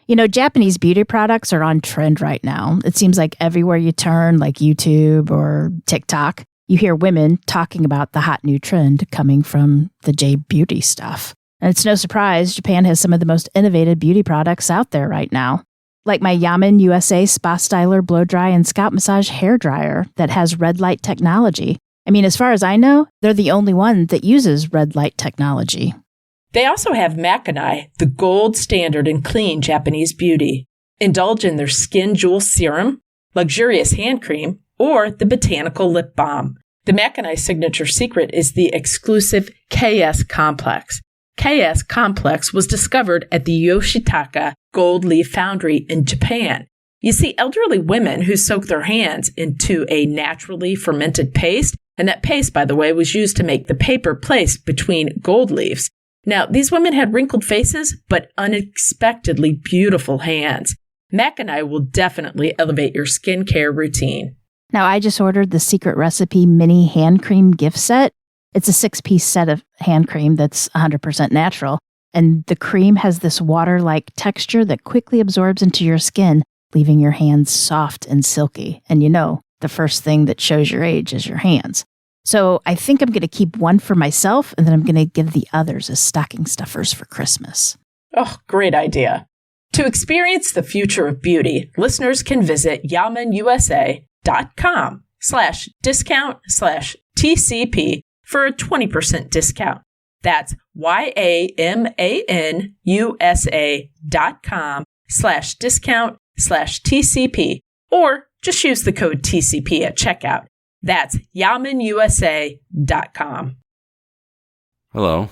Japanese beauty products are on trend right now. It seems like everywhere you turn, like YouTube or TikTok, you hear women talking about the hot new trend coming from the J-beauty stuff. And it's no surprise Japan has some of the most innovative beauty products out there right now. Like my Yamen USA Spa Styler Blow Dry and Scalp Massage Hair Dryer that has red light technology. I mean, as far as I know, they're the only one that uses red light technology. They also have Makanai, the gold standard in clean Japanese beauty. Indulge in their Skin Jewel Serum, luxurious hand cream, or the Botanical Lip Balm. The Makanai signature secret is the exclusive KS Complex. KS Complex was discovered at the Yoshitaka Gold Leaf Foundry in Japan. You see, elderly women who soak their hands into a naturally fermented paste, and that paste, by the way, was used to make the paper placed between gold leaves. Now, these women had wrinkled faces, but unexpectedly beautiful hands. Makanai will definitely elevate your skincare routine. Now, I just ordered the Secret Recipe Mini Hand Cream gift set. It's a 6-piece set of hand cream that's 100% natural. And the cream has this water-like texture that quickly absorbs into your skin, leaving your hands soft and silky. And the first thing that shows your age is your hands. So I think I'm going to keep one for myself, and then I'm going to give the others as stocking stuffers for Christmas. Oh, great idea. To experience the future of beauty, listeners can visit yamenusa.com/discount/TCP for a 20% discount. That's YAMANUSA.com/discount/TCP, or just use the code TCP at checkout. That's yamenusa.com. Hello,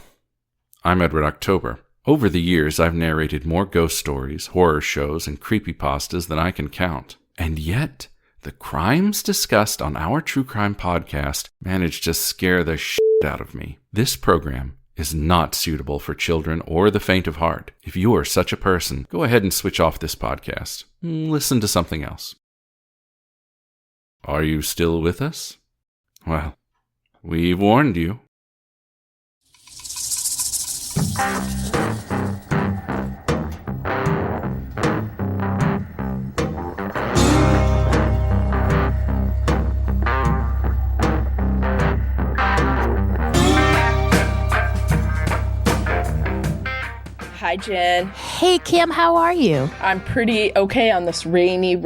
I'm Edward October. Over the years, I've narrated more ghost stories, horror shows, and creepypastas than I can count. And yet, the crimes discussed on our true crime podcast managed to scare the shit out of me. This program is not suitable for children or the faint of heart. If you are such a person, go ahead and switch off this podcast. Listen to something else. Are you still with us? Well, we've warned you. Hi, Jen. Hey, Kim, how are you? I'm pretty okay on this rainy,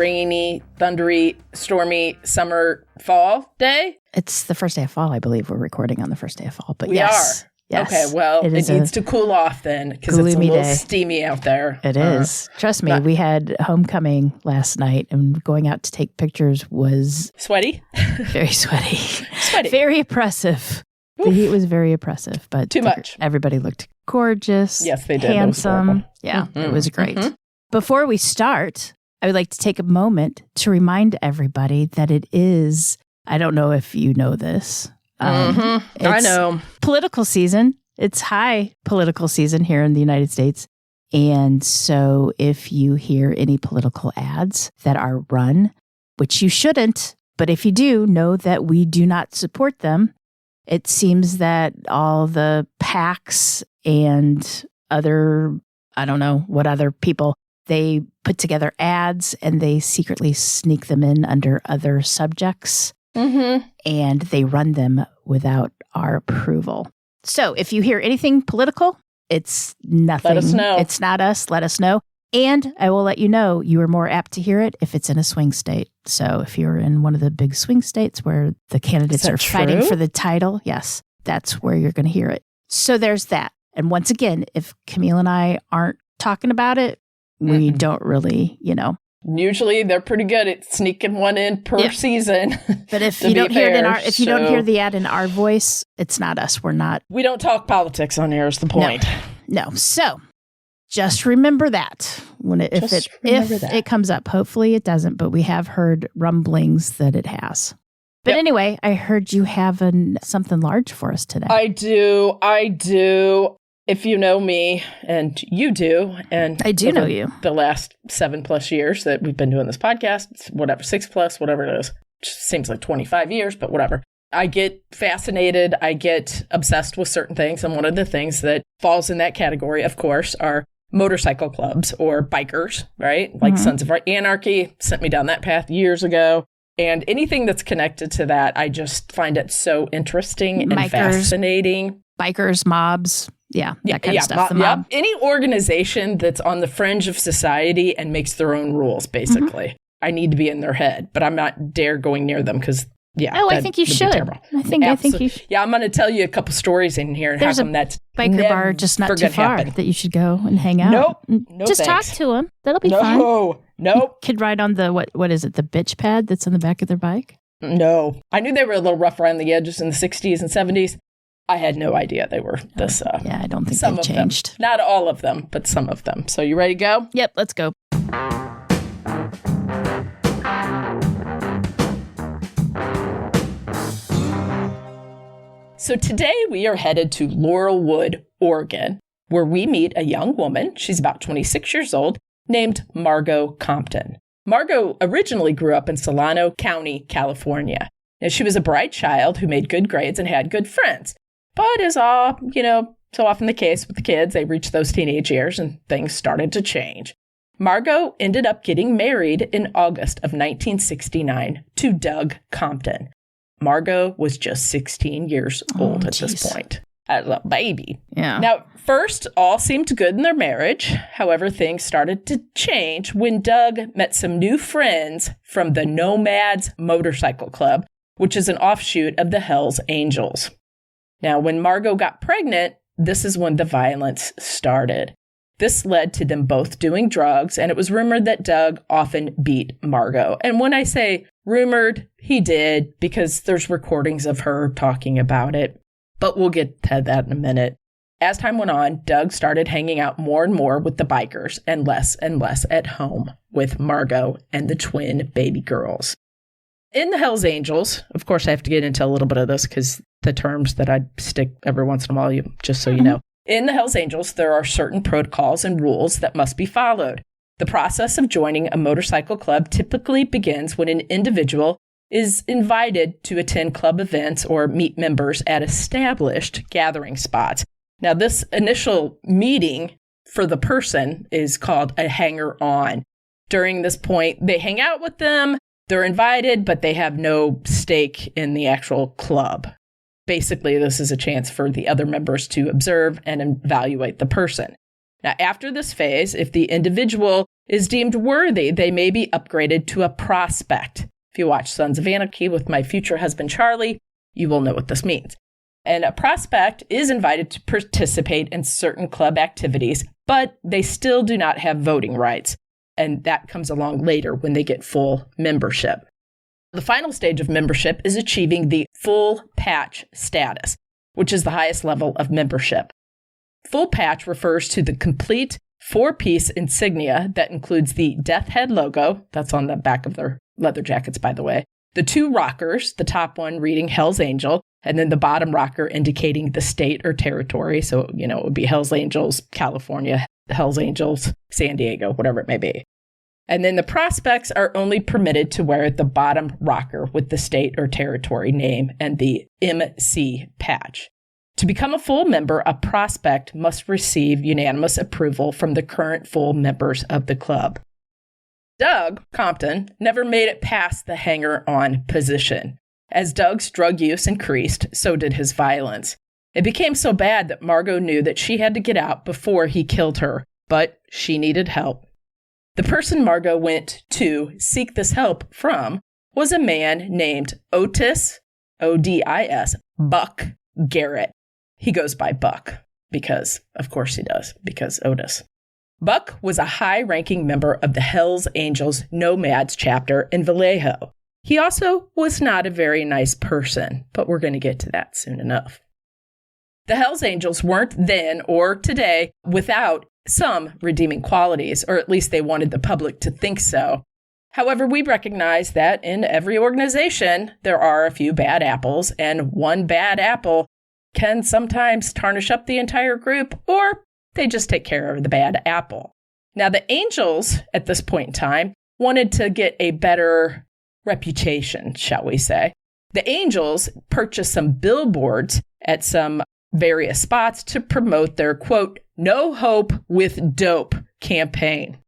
thundery, stormy summer fall day. It's the first day of fall, I believe. We're recording on the first day of fall, but we are. Yes. Okay, well, it needs to cool off then because it's a little steamy out there. It is. Trust me, we had homecoming last night, and going out to take pictures was... Sweaty? Very sweaty. Very oppressive. Oof. The heat was very oppressive, but too much. Everybody looked gorgeous. Yes, they did. Handsome. It was great. Before we start, I would like to take a moment to remind everybody that it is, I don't know if you know this. I know. Political season. It's high political season here in the United States. And so if you hear any political ads that are run, which you shouldn't, but if you do, know that we do not support them. It seems that all the PACs and other, I don't know what other people, they put together ads and they secretly sneak them in under other subjects. And they run them without our approval. So if you hear anything political, it's nothing. Let us know. It's not us. Let us know. And I will let you know you are more apt to hear it if it's in a swing state. So if you're in one of the big swing states where the candidates are fighting for the title, yes, that's where you're going to hear it. So there's that. And once again, if Camille and I aren't talking about it, we don't really, Usually they're pretty good at sneaking one in per season. But if you don't hear it don't hear the ad in our voice, it's not us. We don't talk politics on here is the point. No. So just remember that if it comes up. Hopefully it doesn't, but we have heard rumblings that it has. But anyway, I heard you have something large for us today. I do. If you know me, and you do, and I do know you, the last 7+ years that we've been doing this podcast, whatever, 6+, whatever it is, seems like 25 years, but whatever. I get fascinated. I get obsessed with certain things. And one of the things that falls in that category, of course, are motorcycle clubs or bikers, right? Like Sons of Anarchy sent me down that path years ago. And anything that's connected to that, I just find it so interesting and fascinating. Bikers, mobs. Yeah, that kind of stuff. Any organization that's on the fringe of society and makes their own rules, basically. I need to be in their head, but I'm not dare going near them because, I think you should. I think you should. Yeah, I'm going to tell you a couple stories in here and There's how come that's biker bar just not too far that you should go and hang out. Nope. Just thanks. talk to them. That'll be fun. Nope. You could ride on the, what is it, the bitch pad that's on the back of their bike? No. I knew they were a little rough around the edges in the 60s and 70s. I had no idea they were this. I don't think some they've of changed. Them. Not all of them, but some of them. So you ready to go? Yep, let's go. So today we are headed to Laurelwood, Oregon, where we meet a young woman, she's about 26 years old, named Margo Compton. Margo originally grew up in Solano County, California. Now, she was a bright child who made good grades and had good friends. But as all, so often the case with the kids, they reached those teenage years and things started to change. Margo ended up getting married in August of 1969 to Doug Compton. Margo was just 16 years old at this point. A little baby. Yeah. Now, first, all seemed good in their marriage. However, things started to change when Doug met some new friends from the Nomads motorcycle club, which is an offshoot of the Hells Angels. Now, when Margo got pregnant, this is when the violence started. This led to them both doing drugs, and it was rumored that Doug often beat Margo. And when I say rumored, he did, because there's recordings of her talking about it. But we'll get to that in a minute. As time went on, Doug started hanging out more and more with the bikers and less at home with Margo and the twin baby girls. In the Hells Angels, of course, I have to get into a little bit of this because the terms that I stick every once in a while, just so you know. In the Hells Angels, there are certain protocols and rules that must be followed. The process of joining a motorcycle club typically begins when an individual is invited to attend club events or meet members at established gathering spots. Now, this initial meeting for the person is called a hanger-on. During this point, they hang out with them, they're invited, but they have no stake in the actual club. Basically, this is a chance for the other members to observe and evaluate the person. Now, after this phase, if the individual is deemed worthy, they may be upgraded to a prospect. If you watch Sons of Anarchy with my future husband, Charlie, you will know what this means. And a prospect is invited to participate in certain club activities, but they still do not have voting rights. And that comes along later when they get full membership. The final stage of membership is achieving the full patch status, which is the highest level of membership. Full patch refers to the complete 4-piece insignia that includes the Death Head logo, that's on the back of their leather jackets, by the way, the 2 rockers, the top one reading Hell's Angel, and then the bottom rocker indicating the state or territory. So, it would be Hell's Angels, California, Hell's Angels, San Diego, whatever it may be. And then the prospects are only permitted to wear the bottom rocker with the state or territory name and the MC patch. To become a full member, a prospect must receive unanimous approval from the current full members of the club. Doug Compton never made it past the hanger-on position. As Doug's drug use increased, so did his violence. It became so bad that Margo knew that she had to get out before he killed her, but she needed help. The person Margo went to seek this help from was a man named Otis, O-D-I-S, Buck Garrett. He goes by Buck because, of course he does, because Otis. Buck was a high-ranking member of the Hells Angels Nomads chapter in Vallejo. He also was not a very nice person, but we're going to get to that soon enough. The Hells Angels weren't then or today without some redeeming qualities, or at least they wanted the public to think so. However, we recognize that in every organization, there are a few bad apples, and one bad apple can sometimes tarnish up the entire group, or they just take care of the bad apple. Now, the Angels, at this point in time, wanted to get a better reputation, shall we say. The Angels purchased some billboards at some various spots to promote their, quote, No Hope with Dope campaign.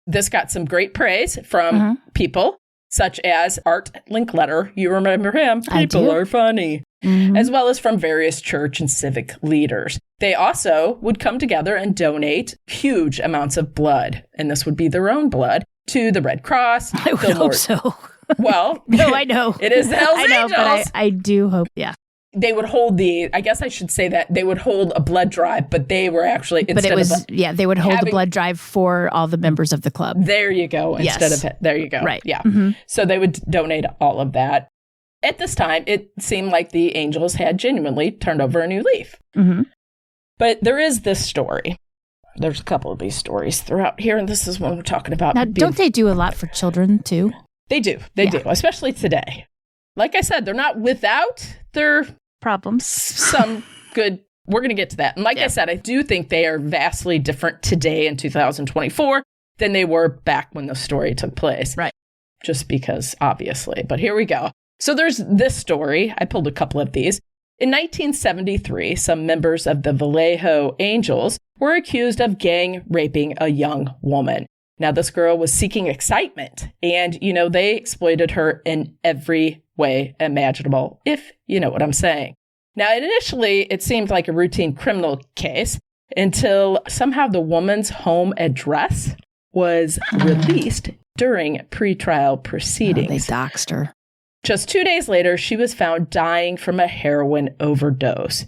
This got some great praise from people such as Art Linkletter. You remember him? People are funny. As well as from various church and civic leaders. They also would come together and donate huge amounts of blood, and this would be their own blood, to the Red Cross. I would hope so. Well, no, I know. It is the Hells Angels. But I do hope, yeah. They would hold I guess I should say that they would hold a blood drive, but they were actually, they would hold the blood drive for all the members of the club. There you go. There you go. Right. Yeah. So they would donate all of that. At this time, it seemed like the Angels had genuinely turned over a new leaf. But there is this story. There's a couple of these stories throughout here, and this is one we're talking about. Now, don't they do a lot for children, too? They do. They do, especially today. Like I said, they're not without their problems. Some good. We're going to get to that. And like I said, I do think they are vastly different today in 2024 than they were back when the story took place. Right. Just because, obviously. But here we go. So there's this story. I pulled a couple of these. In 1973, some members of the Vallejo Angels were accused of gang raping a young woman. Now, this girl was seeking excitement, and, they exploited her in every way imaginable, if you know what I'm saying. Now, initially, it seemed like a routine criminal case until somehow the woman's home address was released during pretrial proceedings. They doxed her. Just 2 days later, she was found dying from a heroin overdose.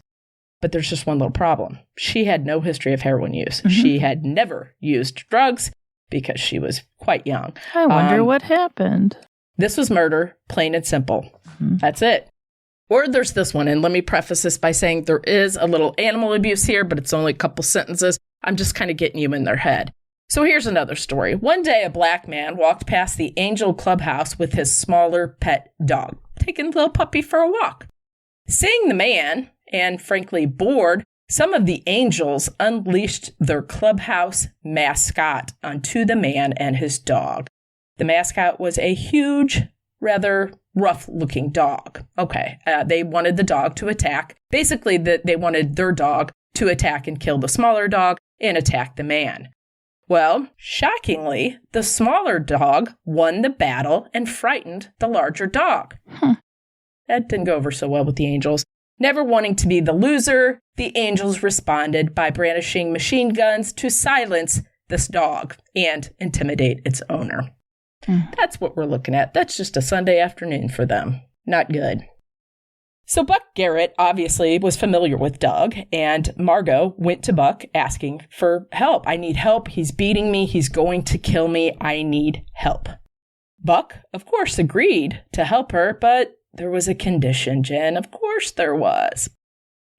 But there's just one little problem. She had no history of heroin use. She had never used drugs because she was quite young. I wonder what happened. This was murder, plain and simple. That's it. Or there's this one, and let me preface this by saying there is a little animal abuse here, but it's only a couple sentences. I'm just kind of getting you in their head. So here's another story. One day, a black man walked past the Angel Clubhouse with his smaller pet dog, taking the little puppy for a walk. Seeing the man, and frankly bored, some of the Angels unleashed their clubhouse mascot onto the man and his dog. The mascot was a huge, rather rough-looking dog. Okay, they wanted the dog to attack. Basically, they wanted their dog to attack and kill the smaller dog and attack the man. Well, shockingly, the smaller dog won the battle and frightened the larger dog. That didn't go over so well with the Angels. Never wanting to be the loser, the Angels responded by brandishing machine guns to silence this dog and intimidate its owner. That's what we're looking at. That's just a Sunday afternoon for them. Not good. So Buck Garrett obviously was familiar with Doug, and Margo went to Buck asking for help. I need help. He's beating me. He's going to kill me. I need help. Buck, of course, agreed to help her, but there was a condition, Jen. Of course there was.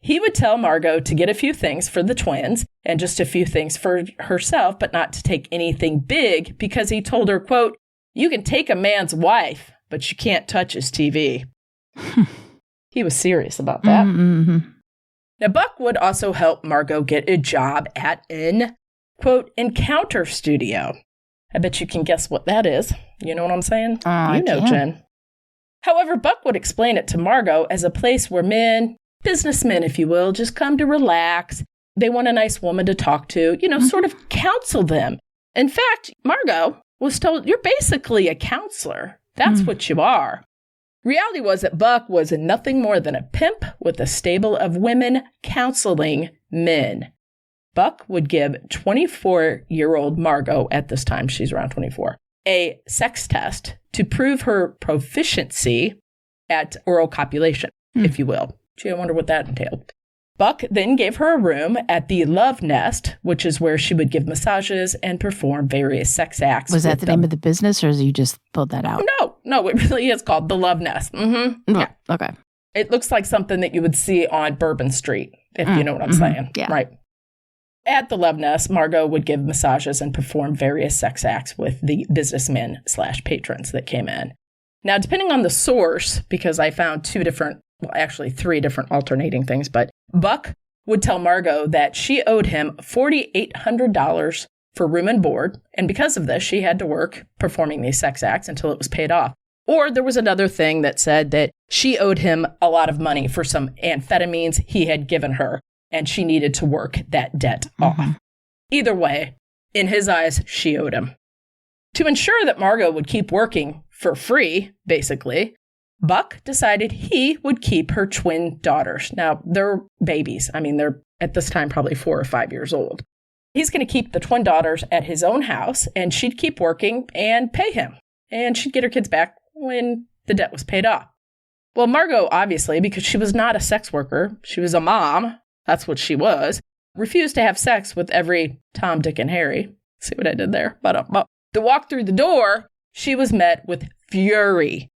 He would tell Margo to get a few things for the twins and just a few things for herself, but not to take anything big because he told her, quote, "You can take a man's wife, but you can't touch his TV." He was serious about that. Now, Buck would also help Margo get a job at an, quote, encounter studio. I bet you can guess what that is. You know what I'm saying? You know, Jen. However, Buck would explain it to Margo as a place where men, businessmen, if you will, just come to relax. They want a nice woman to talk to, sort of counsel them. In fact, Margo was told, you're basically a counselor. That's what you are. Reality was that Buck was nothing more than a pimp with a stable of women counseling men. Buck would give 24-year-old Margo, at this time she's around 24, a sex test to prove her proficiency at oral copulation, if you will. Gee, I wonder what that entailed. Buck then gave her a room at the Love Nest, which is where she would give massages and perform various sex acts. Was that the name of the business, or you just pulled that out? No, it really is called the Love Nest. Yeah. Okay. It looks like something that you would see on Bourbon Street, if you know what I'm saying. Yeah. Right. At the Love Nest, Margo would give massages and perform various sex acts with the businessmen/patrons that came in. Now, depending on the source, because I found three different alternating things, but Buck would tell Margo that she owed him $4,800 for room and board, and because of this, she had to work performing these sex acts until it was paid off. Or there was another thing that said that she owed him a lot of money for some amphetamines he had given her. and she needed to work that debt off. Either way, in his eyes, she owed him. To ensure that Margo would keep working for free, basically, Buck decided he would keep her twin daughters. Now, they're babies. I mean, they're at this time probably 4 or 5 years old. He's going to keep the twin daughters at his own house, and she'd keep working and pay him. And she'd get her kids back when the debt was paid off. Well, Margo, obviously, because she was not a sex worker, she was a mom, that's what she was, refused to have sex with every Tom, Dick, and Harry. See what I did there? But to walk through the door, she was met with fury.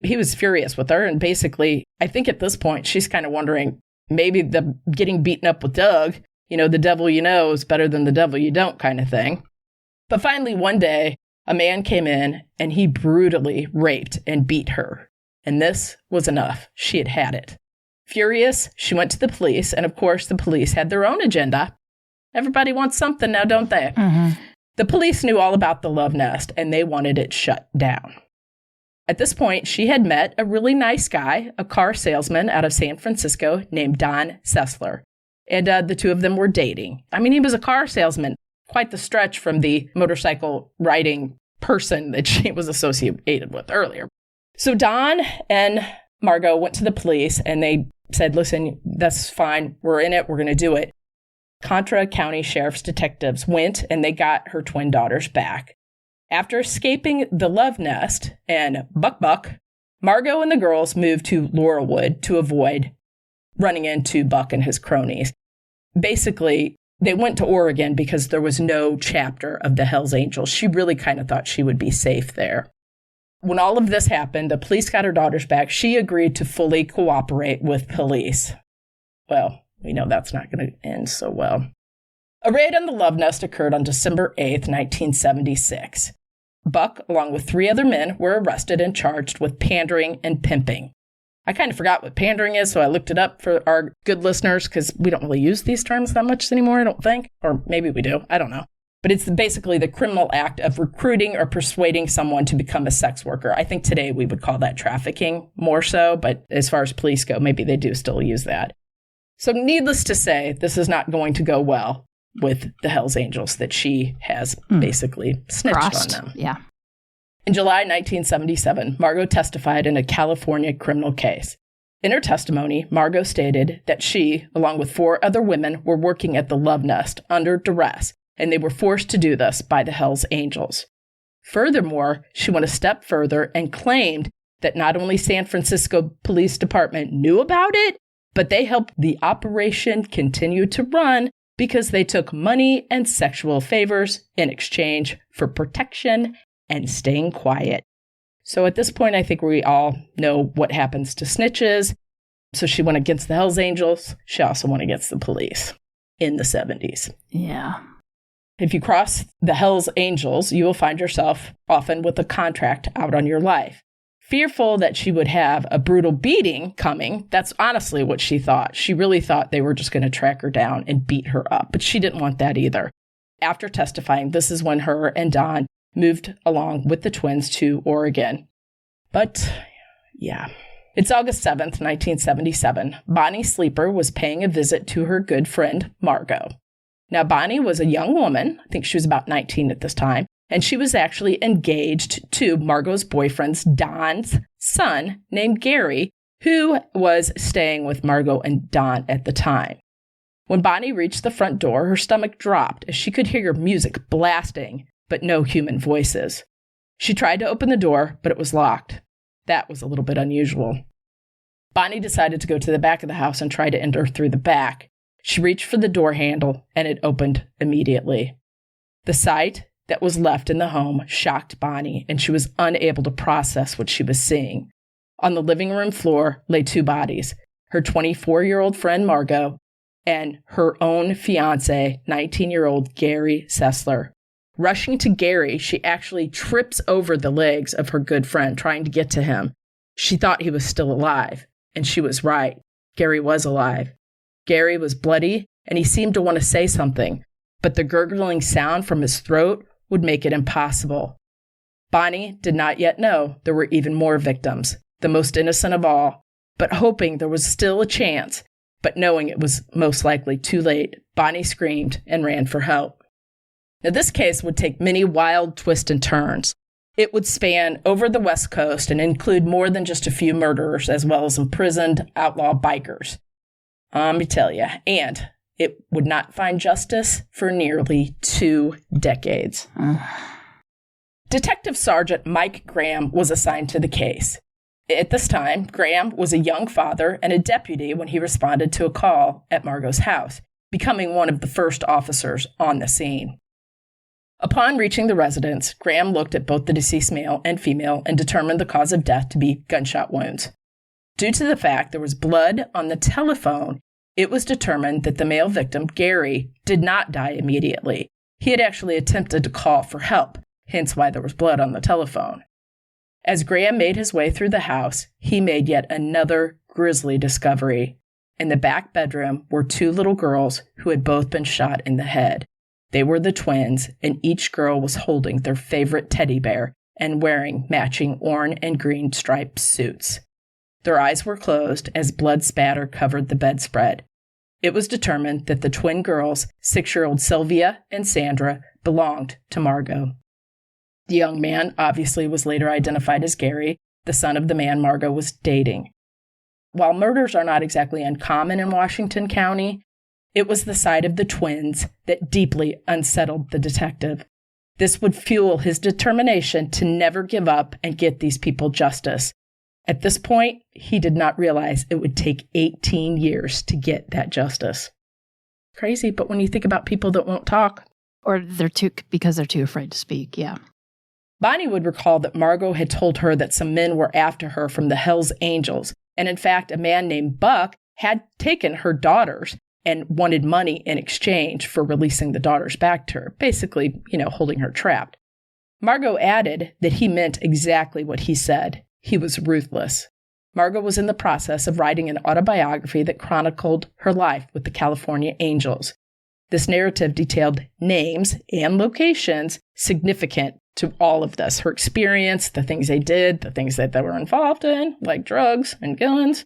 He was furious with her, and basically, I think at this point, she's kind of wondering, maybe the getting beaten up with Doug, the devil you know is better than the devil you don't kind of thing. But finally, one day, a man came in, and he brutally raped and beat her. And this was enough. She had had it. Furious, she went to the police, and of course, the police had their own agenda. Everybody wants something now, don't they? The police knew all about the love nest, and they wanted it shut down. At this point, she had met a really nice guy, a car salesman out of San Francisco named Don Sessler. And the two of them were dating. I mean, he was a car salesman, quite the stretch from the motorcycle riding person that she was associated with earlier. So Don and Margo went to the police and they said, listen, that's fine. We're in it. We're going to do it. Contra County Sheriff's detectives went and they got her twin daughters back. After escaping the love nest and Buck, Margo and the girls moved to Laurelwood to avoid running into Buck and his cronies. Basically, they went to Oregon because there was no chapter of the Hells Angels. She really kind of thought she would be safe there. When all of this happened, the police got her daughters back. She agreed to fully cooperate with police. Well, we know that's not going to end so well. A raid on the love nest occurred on December 8th, 1976. Buck, along with 3 other men, were arrested and charged with pandering and pimping. I kind of forgot what pandering is, so I looked it up for our good listeners because we don't really use these terms that much anymore, I don't think. Or maybe we do. I don't know. But it's basically the criminal act of recruiting or persuading someone to become a sex worker. I think today we would call that trafficking more so, but as far as police go, maybe they do still use that. So needless to say, this is not going to go well with the Hells Angels that she has basically snitched on them. Yeah. In July 1977, Margo testified in a California criminal case. In her testimony, Margo stated that she, along with 4 other women, were working at the love nest under duress, and they were forced to do this by the Hells Angels. Furthermore, she went a step further and claimed that not only San Francisco Police Department knew about it, but they helped the operation continue to run because they took money and sexual favors in exchange for protection and staying quiet. So at this point, I think we all know what happens to snitches. So she went against the Hells Angels. She also went against the police in the 70s. Yeah. If you cross the Hells Angels, you will find yourself often with a contract out on your life. Fearful that she would have a brutal beating coming, that's honestly what she thought. She really thought they were just going to track her down and beat her up, but she didn't want that either. After testifying, this is when her and Don moved along with the twins to Oregon. But, yeah. It's August 7th, 1977. Bonnie Sleeper was paying a visit to her good friend, Margo. Now, Bonnie was a young woman. I think she was about 19 at this time. And she was actually engaged to Margo's boyfriend's Don's son named Gary, who was staying with Margo and Don at the time. When Bonnie reached the front door, her stomach dropped as she could hear music blasting, but no human voices. She tried to open the door, but it was locked. That was a little bit unusual. Bonnie decided to go to the back of the house and try to enter through the back. She reached for the door handle, and it opened immediately. The sight that was left in the home shocked Bonnie, and she was unable to process what she was seeing. On the living room floor lay 2 bodies, her 24-year-old friend Margo and her own fiancé, 19-year-old Gary Sessler. Rushing to Gary, she actually trips over the legs of her good friend, trying to get to him. She thought he was still alive, and she was right. Gary was alive. Gary was bloody, and he seemed to want to say something, but the gurgling sound from his throat would make it impossible. Bonnie did not yet know there were even more victims, the most innocent of all, but hoping there was still a chance, But knowing it was most likely too late, Bonnie screamed and ran for help. Now, this case would take many wild twists and turns. It would span over the West Coast and include more than just a few murderers, as well as imprisoned outlaw bikers. Let me tell you, and it would not find justice for nearly 2 decades. Detective Sergeant Mike Graham was assigned to the case. At this time, Graham was a young father and a deputy when he responded to a call at Margo's house, becoming one of the first officers on the scene. Upon reaching the residence, Graham looked at both the deceased male and female and determined the cause of death to be gunshot wounds. Due to the fact there was blood on the telephone, it was determined that the male victim, Gary, did not die immediately. He had actually attempted to call for help, hence why there was blood on the telephone. As Graham made his way through the house, he made yet another grisly discovery. In the back bedroom were 2 little girls who had both been shot in the head. They were the twins, and each girl was holding their favorite teddy bear and wearing matching orange and green striped suits. Their eyes were closed as blood spatter covered the bedspread. It was determined that the twin girls, 6-year-old Sylvia and Sandra, belonged to Margo. The young man obviously was later identified as Gary, the son of the man Margo was dating. While murders are not exactly uncommon in Washington County, it was the sight of the twins that deeply unsettled the detective. This would fuel his determination to never give up and get these people justice. At this point, he did not realize it would take 18 years to get that justice. Crazy, but when you think about people that won't talk. Or because they're too afraid to speak, yeah. Bonnie would recall that Margo had told her that some men were after her from the Hells Angels, and in fact, a man named Buck had taken her daughters and wanted money in exchange for releasing the daughters back to her, basically, holding her trapped. Margo added that he meant exactly what he said. He was ruthless. Margo was in the process of writing an autobiography that chronicled her life with the California Angels. This narrative detailed names and locations significant to all of this, her experience, the things they did, the things that they were involved in, like drugs and guns.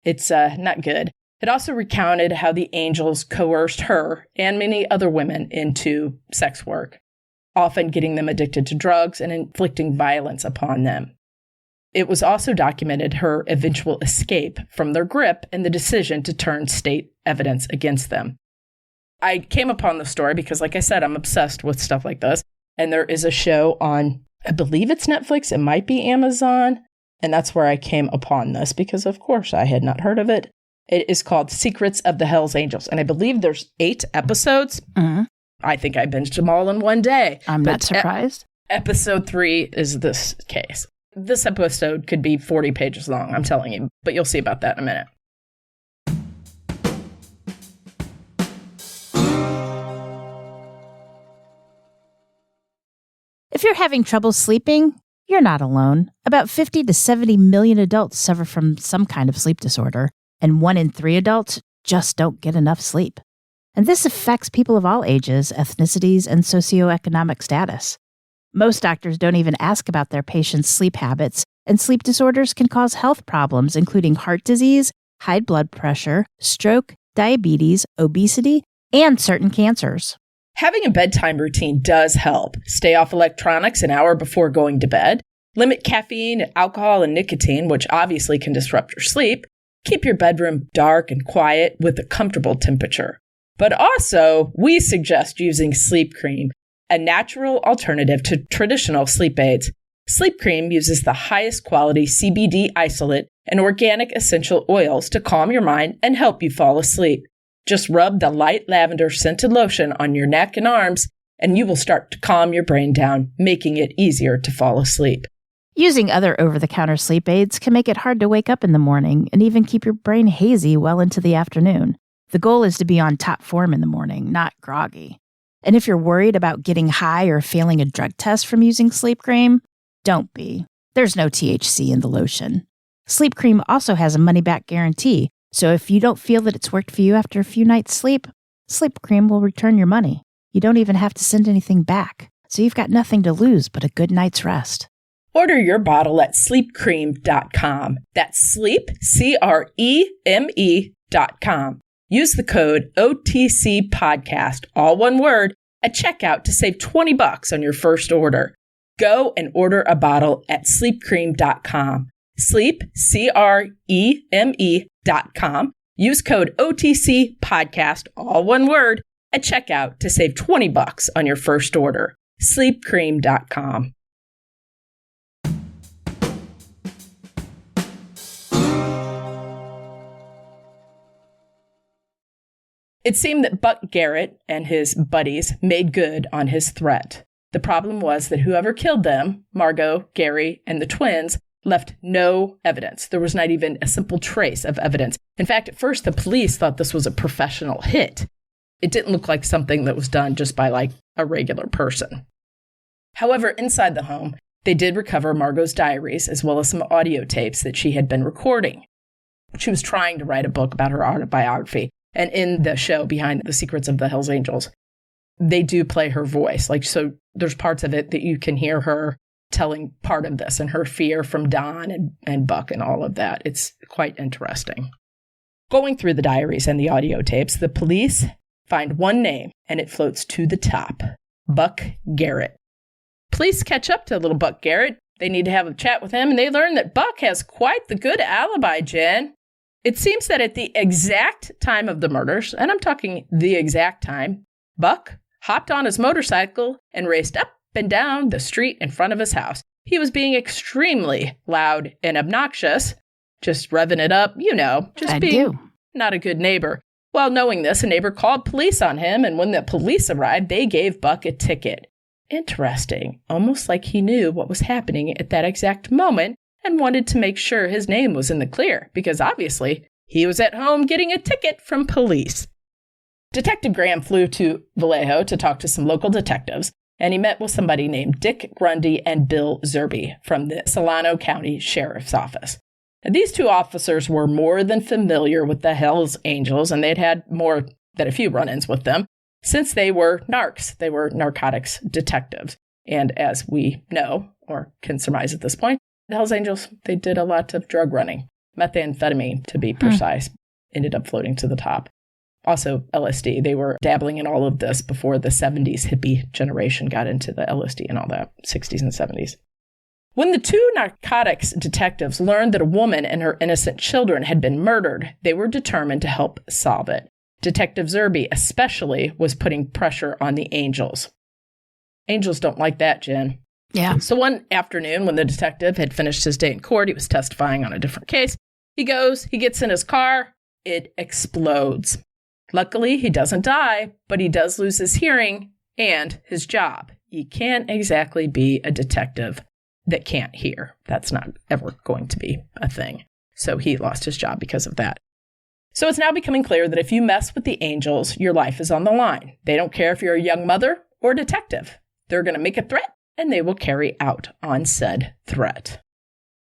It's not good. It also recounted how the Angels coerced her and many other women into sex work, often getting them addicted to drugs and inflicting violence upon them. It was also documented her eventual escape from their grip and the decision to turn state evidence against them. I came upon the story because, like I said, I'm obsessed with stuff like this. And there is a show on, I believe it's Netflix, it might be Amazon. And that's where I came upon this because, of course, I had not heard of it. It is called Secrets of the Hells Angels. And I believe there's 8 episodes. Mm-hmm. I think I binged them all in one day. I'm not surprised. Episode 3 is this case. This episode could be 40 pages long, I'm telling you. But you'll see about that in a minute. If you're having trouble sleeping, you're not alone. About 50 to 70 million adults suffer from some kind of sleep disorder, and 1 in 3 adults just don't get enough sleep. And this affects people of all ages, ethnicities, and socioeconomic status. Most doctors don't even ask about their patients' sleep habits, and sleep disorders can cause health problems, including heart disease, high blood pressure, stroke, diabetes, obesity, and certain cancers. Having a bedtime routine does help. Stay off electronics an hour before going to bed. Limit caffeine, alcohol, and nicotine, which obviously can disrupt your sleep. Keep your bedroom dark and quiet with a comfortable temperature. But also, we suggest using sleep cream, a natural alternative to traditional sleep aids. Sleep cream uses the highest quality CBD isolate and organic essential oils to calm your mind and help you fall asleep. Just rub the light lavender scented lotion on your neck and arms, and you will start to calm your brain down, making it easier to fall asleep. Using other over-the-counter sleep aids can make it hard to wake up in the morning and even keep your brain hazy well into the afternoon. The goal is to be on top form in the morning, not groggy. And if you're worried about getting high or failing a drug test from using sleep cream, don't be. There's no THC in the lotion. Sleep cream also has a money-back guarantee, so if you don't feel that it's worked for you after a few nights' sleep, sleep cream will return your money. You don't even have to send anything back, so you've got nothing to lose but a good night's rest. Order your bottle at sleepcream.com. That's sleep, offshoot.com. Use the code OTCPodcast, all one word, at checkout to save $20 on your first order. Go and order a bottle at sleepcream.com. Sleep, CREME.com. Use code OTCPodcast, all one word, at checkout to save $20 on your first order. Sleepcream.com. It seemed that Buck Garrett and his buddies made good on his threat. The problem was that whoever killed them, Margo, Gary, and the twins, left no evidence. There was not even a simple trace of evidence. In fact, at first, the police thought this was a professional hit. It didn't look like something that was done just by like a regular person. However, inside the home, they did recover Margo's diaries as well as some audio tapes that she had been recording. She was trying to write a book about her autobiography. And in the show, Behind the Secrets of the Hells Angels, they do play her voice. Like, so there's parts of it that you can hear her telling part of this and her fear from Don and Buck and all of that. It's quite interesting. Going through the diaries and the audio tapes, the police find one name and it floats to the top: Buck Garrett. Police catch up to little Buck Garrett. They need to have a chat with him, and they learn that Buck has quite the good alibi, Jen. It seems that at the exact time of the murders, and I'm talking the exact time, Buck hopped on his motorcycle and raced up and down the street in front of his house. He was being extremely loud and obnoxious, just revving it up, not a good neighbor. Well, knowing this, a neighbor called police on him, and when the police arrived, they gave Buck a ticket. Interesting, almost like he knew what was happening at that exact moment and wanted to make sure his name was in the clear, because obviously he was at home getting a ticket from police. Detective Graham flew to Vallejo to talk to some local detectives, and he met with somebody named Dick Grundy and Bill Zerby from the Solano County Sheriff's Office. And these two officers were more than familiar with the Hells Angels, and they'd had more than a few run-ins with them, since they were narcs. They were narcotics detectives. And as we know, or can surmise at this point, the Hells Angels, they did a lot of drug running. Methamphetamine, to be precise, ended up floating to the top. Also, LSD. They were dabbling in all of this before the 70s hippie generation got into the LSD and all that, 60s and 70s. When the two narcotics detectives learned that a woman and her innocent children had been murdered, they were determined to help solve it. Detective Zerby especially was putting pressure on the Angels. Angels don't like that, Jen. Yeah. So one afternoon, when the detective had finished his day in court, he was testifying on a different case. He gets in his car, it explodes. Luckily, he doesn't die, but he does lose his hearing and his job. You can't exactly be a detective that can't hear. That's not ever going to be a thing. So he lost his job because of that. So it's now becoming clear that if you mess with the Angels, your life is on the line. They don't care if you're a young mother or detective. They're going to make a threat, and they will carry out on said threat.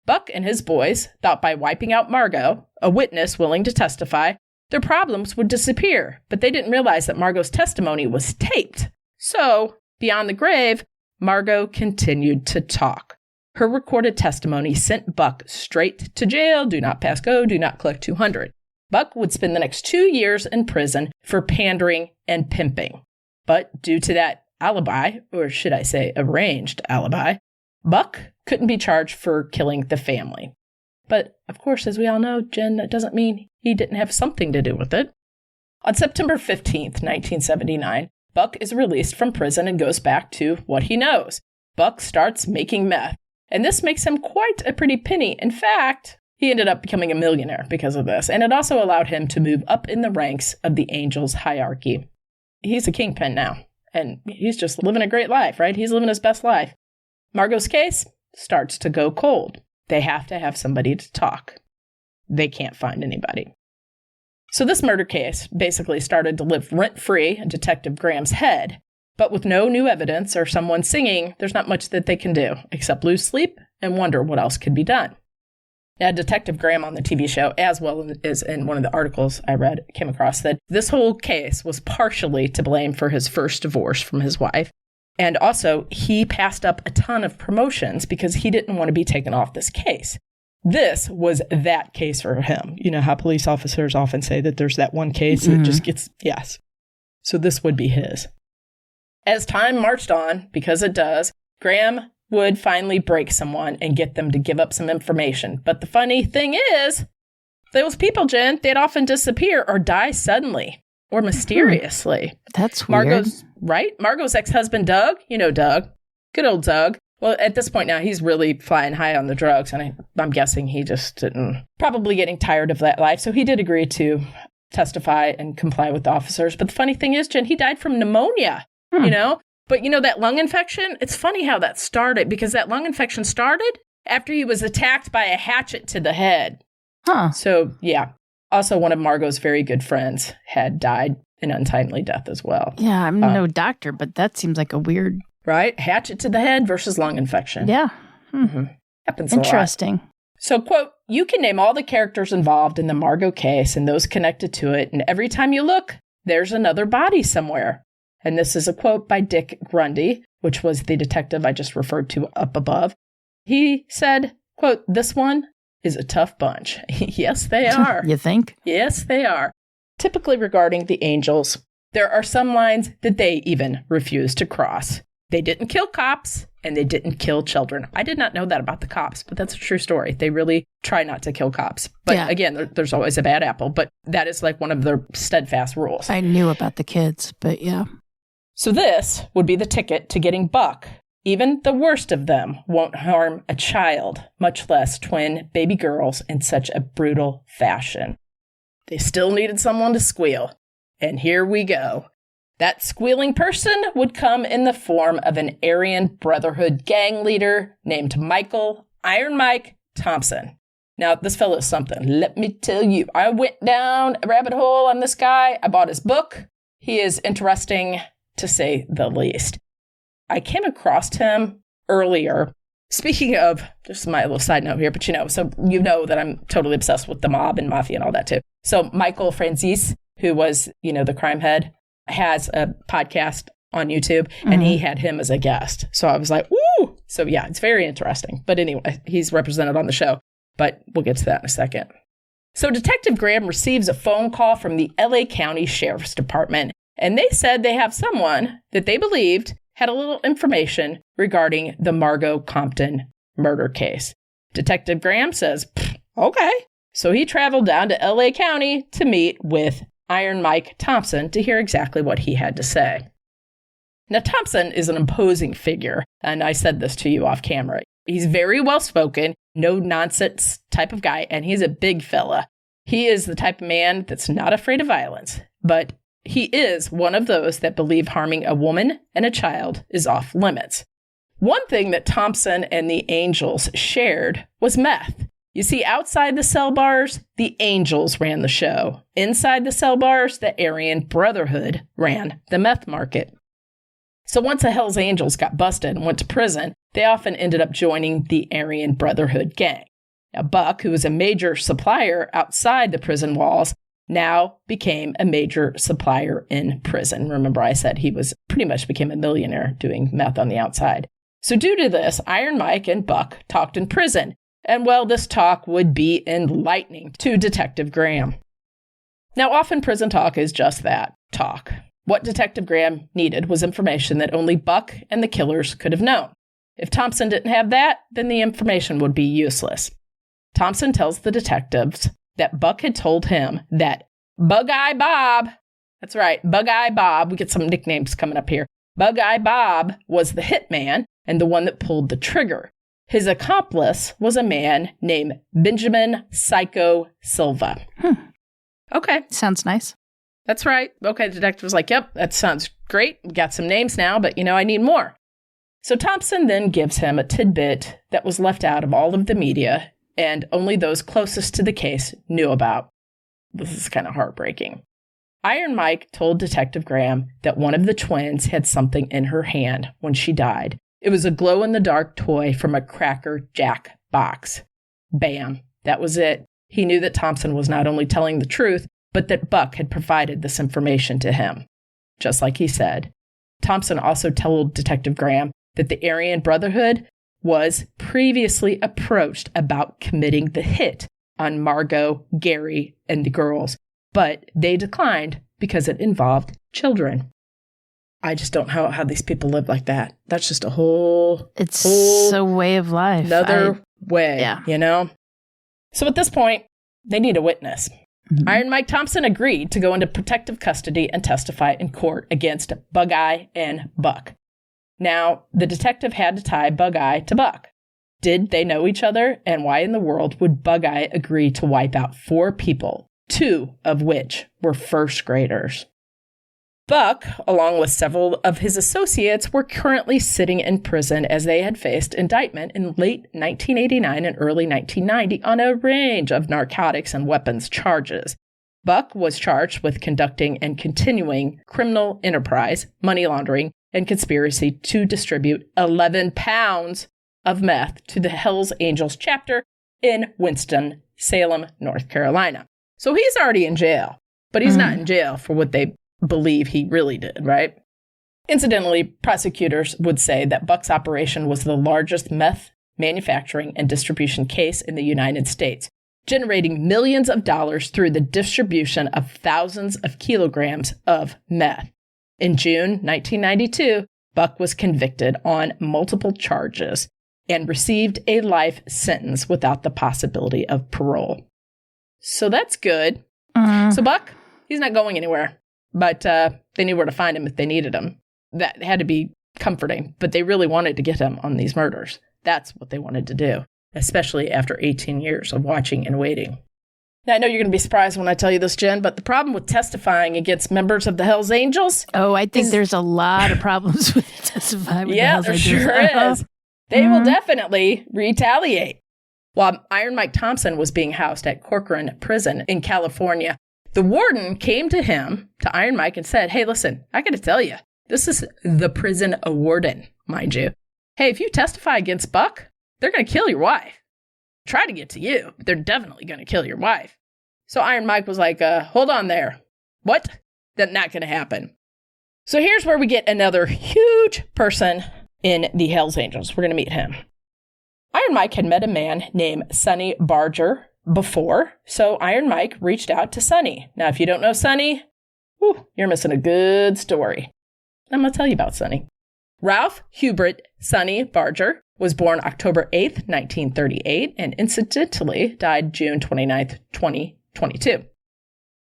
Buck and his boys thought by wiping out Margo, a witness willing to testify, their problems would disappear, but they didn't realize that Margo's testimony was taped. So, beyond the grave, Margo continued to talk. Her recorded testimony sent Buck straight to jail. Do not pass go, do not collect 200. Buck would spend the next 2 years in prison for pandering and pimping. But due to that alibi, or should I say arranged alibi, Buck couldn't be charged for killing the family. But, of course, as we all know, Jen, that doesn't mean he didn't have something to do with it. On September 15th, 1979, Buck is released from prison and goes back to what he knows. Buck starts making meth, and this makes him quite a pretty penny. In fact, he ended up becoming a millionaire because of this, and it also allowed him to move up in the ranks of the Angels hierarchy. He's a kingpin now, and he's just living a great life, right? He's living his best life. Margo's case starts to go cold. They have to have somebody to talk. They can't find anybody. So this murder case basically started to live rent-free in Detective Graham's head, but with no new evidence or someone singing, there's not much that they can do except lose sleep and wonder what else could be done. Now, Detective Graham on the TV show, as well as in one of the articles I read, came across that this whole case was partially to blame for his first divorce from his wife. And also, he passed up a ton of promotions because he didn't want to be taken off this case. This was that case for him. You know how police officers often say that there's that one case that just gets, yes. So this would be his. As time marched on, because it does, Graham would finally break someone and get them to give up some information. But the funny thing is, those people, Jen, they'd often disappear or die suddenly or mysteriously. That's weird. Margo's ex-husband, Doug, you know Doug, good old Doug. Well, at this point now, he's really flying high on the drugs, and I'm guessing he just didn't, probably getting tired of that life. So he did agree to testify and comply with the officers. But the funny thing is, Jen, he died from pneumonia, you know? But you know, that lung infection, it's funny how that started, because that lung infection started after he was attacked by a hatchet to the head. Huh. So, yeah. Also, one of Margo's very good friends had died an untimely death as well. Yeah, I'm no doctor, but that seems like a weird... Right? Hatchet to the head versus lung infection. Yeah. Happens a lot. Interesting. So, quote, you can name all the characters involved in the Margo case and those connected to it, and every time you look, there's another body somewhere. And this is a quote by Dick Grundy, which was the detective I just referred to up above. He said, quote, this one is a tough bunch. Yes, they are. You think? Yes, they are. Typically regarding the Angels, there are some lines that they even refuse to cross. They didn't kill cops, and they didn't kill children. I did not know that about the cops, but that's a true story. They really try not to kill cops. But again, there's always a bad apple, but that is like one of their steadfast rules. I knew about the kids, but yeah. So this would be the ticket to getting Buck. Even the worst of them won't harm a child, much less twin baby girls, in such a brutal fashion. They still needed someone to squeal. And here we go. That squealing person would come in the form of an Aryan Brotherhood gang leader named Michael Iron Mike Thompson. Now, this fellow is something. Let me tell you, I went down a rabbit hole on this guy. I bought his book. He is interesting, to say the least. I came across him earlier. Speaking of, just my little side note here, but you know that I'm totally obsessed with the mob and mafia and all that too. So Michael Franzese, who was, the crime head, has a podcast on YouTube, and he had him as a guest. So I was like, woo! So yeah, it's very interesting. But anyway, he's represented on the show, but we'll get to that in a second. So Detective Graham receives a phone call from the LA County Sheriff's Department, and they said they have someone that they believed had a little information regarding the Margo Compton murder case. Detective Graham says, okay. So he traveled down to LA County to meet with Iron Mike Thompson to hear exactly what he had to say. Now, Thompson is an imposing figure, and I said this to you off camera. He's very well-spoken, no-nonsense type of guy, and he's a big fella. He is the type of man that's not afraid of violence, but he is one of those that believe harming a woman and a child is off limits. One thing that Thompson and the Angels shared was meth. You see, outside the cell bars, the Angels ran the show. Inside the cell bars, the Aryan Brotherhood ran the meth market. So once the Hells Angels got busted and went to prison, they often ended up joining the Aryan Brotherhood gang. Now, Buck, who was a major supplier outside the prison walls, now became a major supplier in prison. Remember, I said he was pretty much became a millionaire doing meth on the outside. So due to this, Iron Mike and Buck talked in prison. And well, this talk would be enlightening to Detective Graham. Now, often prison talk is just that, talk. What Detective Graham needed was information that only Buck and the killers could have known. If Thompson didn't have that, then the information would be useless. Thompson tells the detectives that Buck had told him that Bug-Eye Bob, that's right, Bug-Eye Bob, we get some nicknames coming up here, Bug-Eye Bob was the hitman and the one that pulled the trigger. His accomplice was a man named Benjamin Psycho Silva. Okay. Sounds nice. That's right. Okay, the detective was like, yep, that sounds great. We got some names now, but I need more. So Thompson then gives him a tidbit that was left out of all of the media and only those closest to the case knew about. This is kind of heartbreaking. Iron Mike told Detective Graham that one of the twins had something in her hand when she died. It was a glow-in-the-dark toy from a Cracker Jack box. Bam. That was it. He knew that Thompson was not only telling the truth, but that Buck had provided this information to him. Just like he said. Thompson also told Detective Graham that the Aryan Brotherhood was previously approached about committing the hit on Margo, Gary, and the girls, but they declined because it involved children. I just don't know how these people live like that. That's just a whole a way of life. Another way, yeah. you know? So at this point, they need a witness. Mm-hmm. Iron Mike Thompson agreed to go into protective custody and testify in court against Bug-Eye and Buck. Now, the detective had to tie Bug-Eye to Buck. Did they know each other? And why in the world would Bug-Eye agree to wipe out 4 people, 2 of which were first graders? Buck, along with several of his associates, were currently sitting in prison as they had faced indictment in late 1989 and early 1990 on a range of narcotics and weapons charges. Buck was charged with conducting and continuing criminal enterprise, money laundering, and conspiracy to distribute 11 pounds of meth to the Hells Angels chapter in Winston-Salem, North Carolina. So he's already in jail, but he's not in jail for what they believe he really did, right? Incidentally, prosecutors would say that Buck's operation was the largest meth manufacturing and distribution case in the United States, generating millions of dollars through the distribution of thousands of kilograms of meth. In June 1992, Buck was convicted on multiple charges and received a life sentence without the possibility of parole. So that's good. So Buck, he's not going anywhere. But they knew where to find him if they needed him. That had to be comforting. But they really wanted to get him on these murders. That's what they wanted to do, especially after 18 years of watching and waiting. Now, I know you're going to be surprised when I tell you this, Jen, but the problem with testifying against members of the Hells Angels... Oh, I think there's a lot of problems with testifying with the Hells Angels. Yeah, there sure is. They will definitely retaliate. While Iron Mike Thompson was being housed at Corcoran Prison in California, the warden came to him, to Iron Mike, and said, hey, listen, I got to tell you, this is the prison warden, mind you. Hey, if you testify against Buck, they're going to kill your wife. Try to get to you, but they're definitely going to kill your wife. So Iron Mike was like, hold on there. What? That's not going to happen. So here's where we get another huge person in the Hells Angels. We're going to meet him. Iron Mike had met a man named Sonny Barger before, so Iron Mike reached out to Sonny. Now, if you don't know Sonny, you're missing a good story. I'm going to tell you about Sonny. Ralph Hubert Sonny Barger was born October 8th, 1938, and incidentally died June 29th, 2022.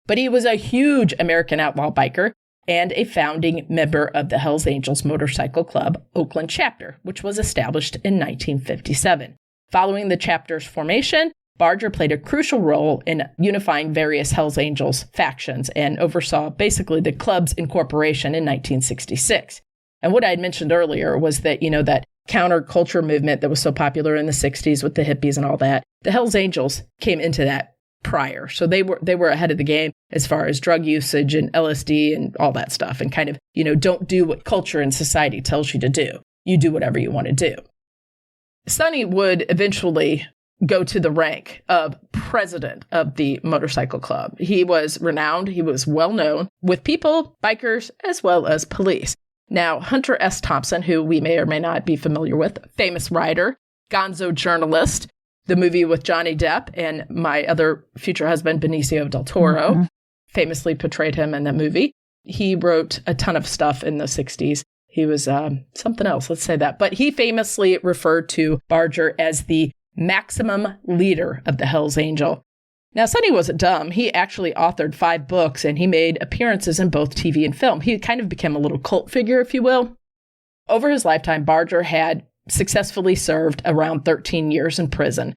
But he was a huge American outlaw biker and a founding member of the Hells Angels Motorcycle Club Oakland chapter, which was established in 1957. Following the chapter's formation, Barger played a crucial role in unifying various Hells Angels factions and oversaw basically the club's incorporation in 1966. And what I had mentioned earlier was that, that counterculture movement that was so popular in the 60s with the hippies and all that, the Hells Angels came into that prior. So they were ahead of the game as far as drug usage and LSD and all that stuff, and kind of, don't do what culture and society tells you to do. You do whatever you want to do. Sonny would eventually go to the rank of president of the motorcycle club. He was renowned. He was well known with people, bikers, as well as police. Now, Hunter S. Thompson, who we may or may not be familiar with, famous writer, gonzo journalist, the movie with Johnny Depp and my other future husband, Benicio del Toro, famously portrayed him in that movie. He wrote a ton of stuff in the 60s. He was something else, let's say that. But he famously referred to Barger as the maximum leader of the Hells Angel. Now, Sonny wasn't dumb. He actually authored 5 books, and he made appearances in both TV and film. He kind of became a little cult figure, if you will. Over his lifetime, Barger had successfully served around 13 years in prison.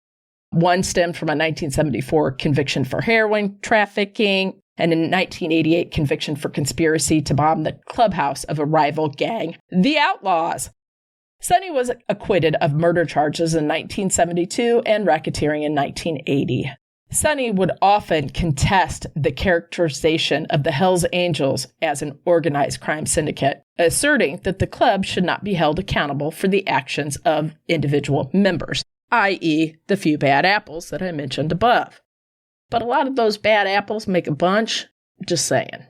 One stemmed from a 1974 conviction for heroin trafficking, and a 1988 conviction for conspiracy to bomb the clubhouse of a rival gang, the Outlaws. Sonny was acquitted of murder charges in 1972 and racketeering in 1980. Sonny would often contest the characterization of the Hells Angels as an organized crime syndicate, asserting that the club should not be held accountable for the actions of individual members, i.e. the few bad apples that I mentioned above. But a lot of those bad apples make a bunch, just saying.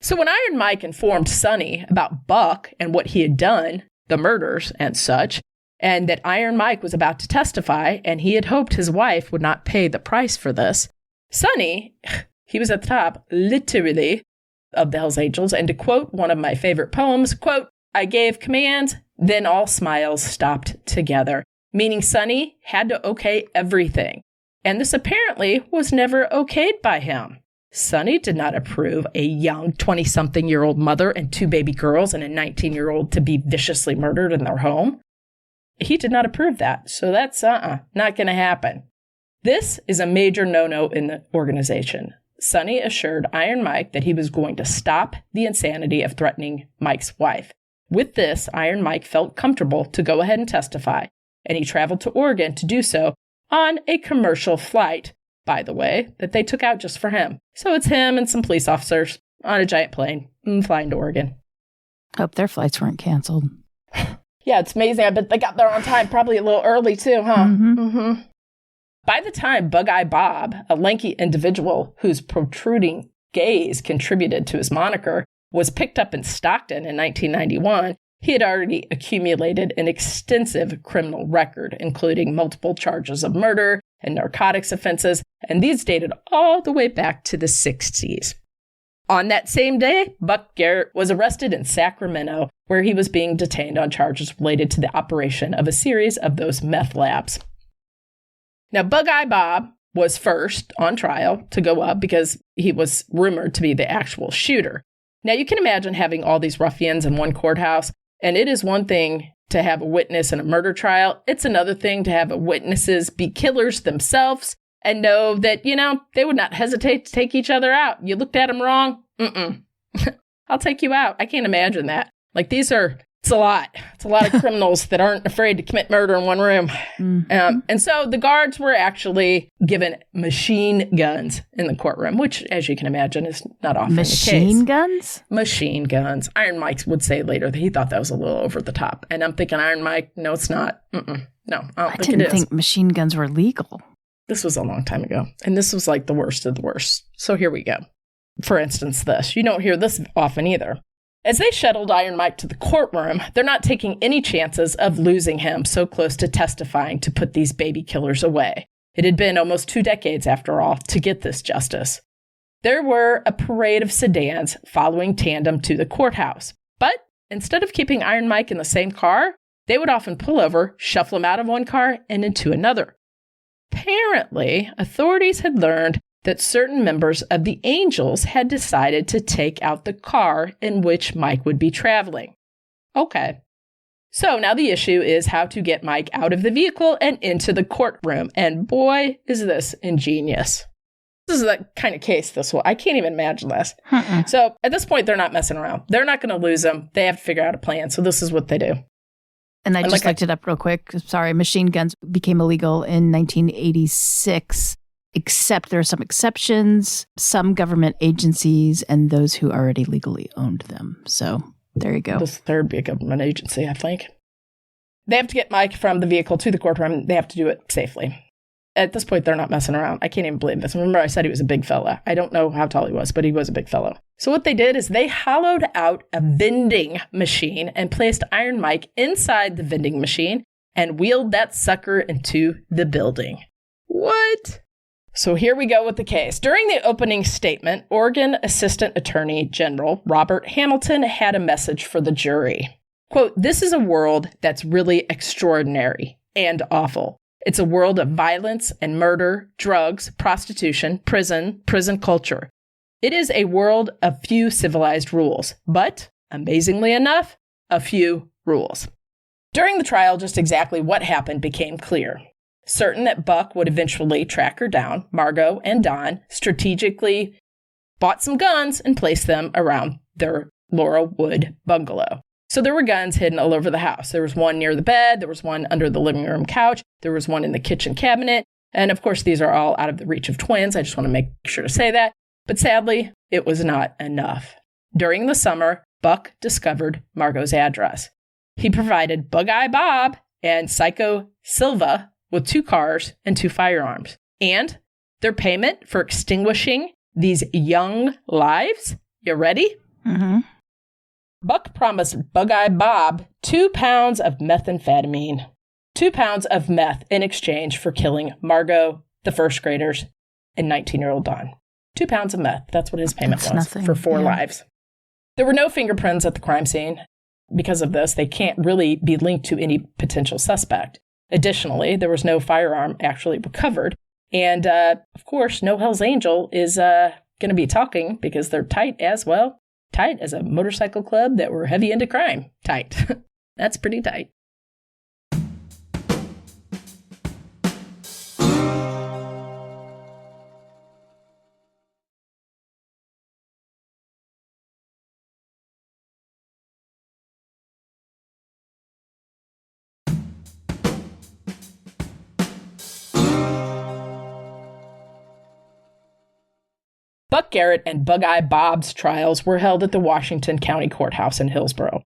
So when Iron Mike informed Sonny about Buck and what he had done, the murders and such, and that Iron Mike was about to testify, and he had hoped his wife would not pay the price for this. Sonny, he was at the top, literally, of the Hells Angels, and to quote one of my favorite poems, quote, "I gave commands, then all smiles stopped together," meaning Sonny had to okay everything. And this apparently was never okayed by him. Sonny did not approve a young 20-something-year-old mother and 2 baby girls and a 19-year-old to be viciously murdered in their home. He did not approve that, so that's not going to happen. This is a major no-no in the organization. Sonny assured Iron Mike that he was going to stop the insanity of threatening Mike's wife. With this, Iron Mike felt comfortable to go ahead and testify, and he traveled to Oregon to do so on a commercial flight, by the way, that they took out just for him. So it's him and some police officers on a giant plane flying to Oregon. Hope their flights weren't canceled. Yeah, it's amazing. I bet they got there on time, probably a little early too, huh? Mm-hmm. By the time Bug-Eye Bob, a lanky individual whose protruding gaze contributed to his moniker, was picked up in Stockton in 1991, he had already accumulated an extensive criminal record, including multiple charges of murder and narcotics offenses, and these dated all the way back to the 60s. On that same day, Buck Garrett was arrested in Sacramento, where he was being detained on charges related to the operation of a series of those meth labs. Now, Bug-Eye Bob was first on trial to go up because he was rumored to be the actual shooter. Now, you can imagine having all these ruffians in one courthouse, and it is one thing to have a witness in a murder trial. It's another thing to have witnesses be killers themselves and know that, they would not hesitate to take each other out. You looked at them wrong? I'll take you out. I can't imagine that. Like, it's a lot. It's a lot of criminals that aren't afraid to commit murder in one room. Mm-hmm. And so the guards were actually given machine guns in the courtroom, which, as you can imagine, is not often the case. Machine guns? Machine guns. Iron Mike would say later that he thought that was a little over the top. And I'm thinking, Iron Mike, no, it's not. No, I didn't think machine guns were legal. This was a long time ago. And this was like the worst of the worst. So here we go. For instance, this. You don't hear this often either. As they shuttled Iron Mike to the courtroom, they're not taking any chances of losing him so close to testifying to put these baby killers away. It had been almost 2 decades, after all, to get this justice. There were a parade of sedans following tandem to the courthouse. But instead of keeping Iron Mike in the same car, they would often pull over, shuffle him out of one car and into another. Apparently, authorities had learned that certain members of the Angels had decided to take out the car in which Mike would be traveling. Okay. So now the issue is how to get Mike out of the vehicle and into the courtroom. And boy, is this ingenious. This is the kind of case this will. I can't even imagine this. So at this point, they're not messing around. They're not going to lose him. They have to figure out a plan. So this is what they do. And I just looked it up real quick. Sorry, machine guns became illegal in 1986. Except there are some exceptions, some government agencies, and those who already legally owned them. So there you go. This third be a government agency, I think. They have to get Mike from the vehicle to the courtroom. They have to do it safely. At this point, they're not messing around. I can't even believe this. Remember, I said he was a big fella. I don't know how tall he was, but he was a big fellow. So what they did is they hollowed out a vending machine and placed Iron Mike inside the vending machine and wheeled that sucker into the building. What? So here we go with the case. During the opening statement, Oregon Assistant Attorney General Robert Hamilton had a message for the jury. Quote, "This is a world that's really extraordinary and awful. It's a world of violence and murder, drugs, prostitution, prison culture. It is a world of few civilized rules, but, amazingly enough, a few rules." During the trial, just exactly what happened became clear. Certain that Buck would eventually track her down, Margo and Don strategically bought some guns and placed them around their Laurelwood bungalow. So there were guns hidden all over the house. There was one near the bed, there was one under the living room couch, there was one in the kitchen cabinet, and of course these are all out of the reach of twins. I just want to make sure to say that. But sadly, it was not enough. During the summer, Buck discovered Margo's address. He provided Bug-Eye Bob and Psycho Silva with 2 cars and 2 firearms. And their payment for extinguishing these young lives, you ready? Mm-hmm. Buck promised Bug-Eye Bob 2 pounds of methamphetamine. 2 pounds of meth in exchange for killing Margo, the first graders, and 19-year-old Dawn. 2 pounds of meth. That's what his payment was for 4 lives. There were no fingerprints at the crime scene. Because of this, they can't really be linked to any potential suspect. Additionally, there was no firearm actually recovered. And, of course, no Hell's Angel is going to be talking because they're tight as well. Tight as a motorcycle club that were heavy into crime. Tight. That's pretty tight. Buck Garrett and Bug-Eye Bob's trials were held at the Washington County Courthouse in Hillsborough.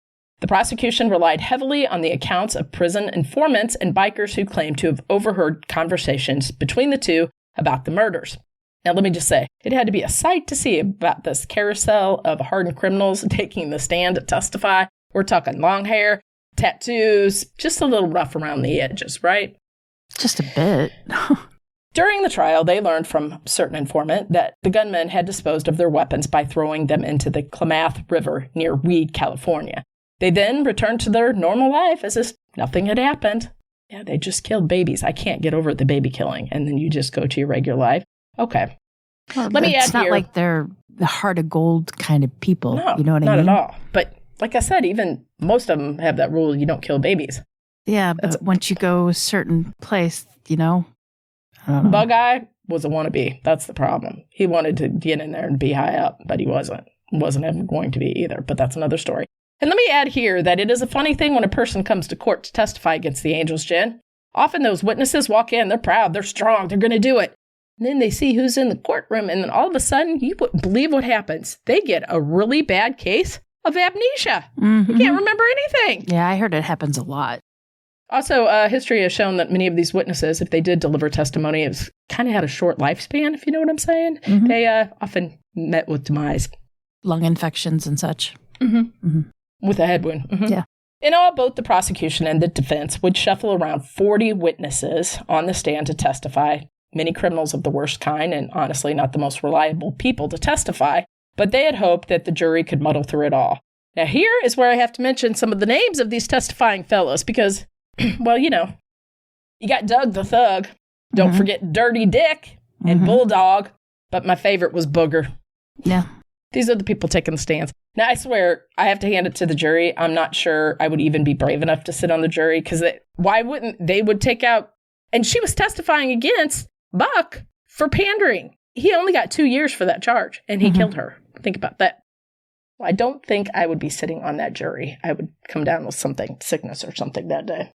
The prosecution relied heavily on the accounts of prison informants and bikers who claimed to have overheard conversations between the two about the murders. Now, let me just say, it had to be a sight to see about this carousel of hardened criminals taking the stand to testify. We're talking long hair, tattoos, just a little rough around the edges, right? Just a bit. During the trial, they learned from a certain informant that the gunmen had disposed of their weapons by throwing them into the Klamath River near Weed, California. They then returned to their normal life as if nothing had happened. Yeah, they just killed babies. I can't get over the baby killing. And then you just go to your regular life. Okay. Well, let me add here. It's not like they're the heart of gold kind of people. No, you know what I mean? Not at all. But like I said, even most of them have that rule, you don't kill babies. Yeah, but once you go a certain place, I don't know. Bug-Eye was a wannabe. That's the problem. He wanted to get in there and be high up, but he wasn't. Wasn't ever going to be either, but that's another story. And let me add here that it is a funny thing when a person comes to court to testify against the Angels, Jen. Often those witnesses walk in, they're proud, they're strong, they're going to do it. And then they see who's in the courtroom, and then all of a sudden, you wouldn't believe what happens. They get a really bad case of amnesia. Mm-hmm. You can't remember anything. Yeah, I heard it happens a lot. Also, history has shown that many of these witnesses, if they did deliver testimony, it kind of had a short lifespan, if you know what I'm saying. Mm-hmm. They often met with demise. Lung infections and such. Mm-hmm. Mm-hmm. With a head wound. Mm-hmm. Yeah. In all, both the prosecution and the defense would shuffle around 40 witnesses on the stand to testify, many criminals of the worst kind and honestly not the most reliable people to testify, but they had hoped that the jury could muddle through it all. Now, here is where I have to mention some of the names of these testifying fellows because, well, you got Doug the Thug. Don't forget Dirty Dick and Bulldog, but my favorite was Booger. Yeah. These are the people taking the stands. Now, I swear, I have to hand it to the jury. I'm not sure I would even be brave enough to sit on the jury because why wouldn't they would take out, and she was testifying against Buck for pandering. He only got 2 years for that charge, and he killed her. Think about that. Well, I don't think I would be sitting on that jury. I would come down with sickness or something that day.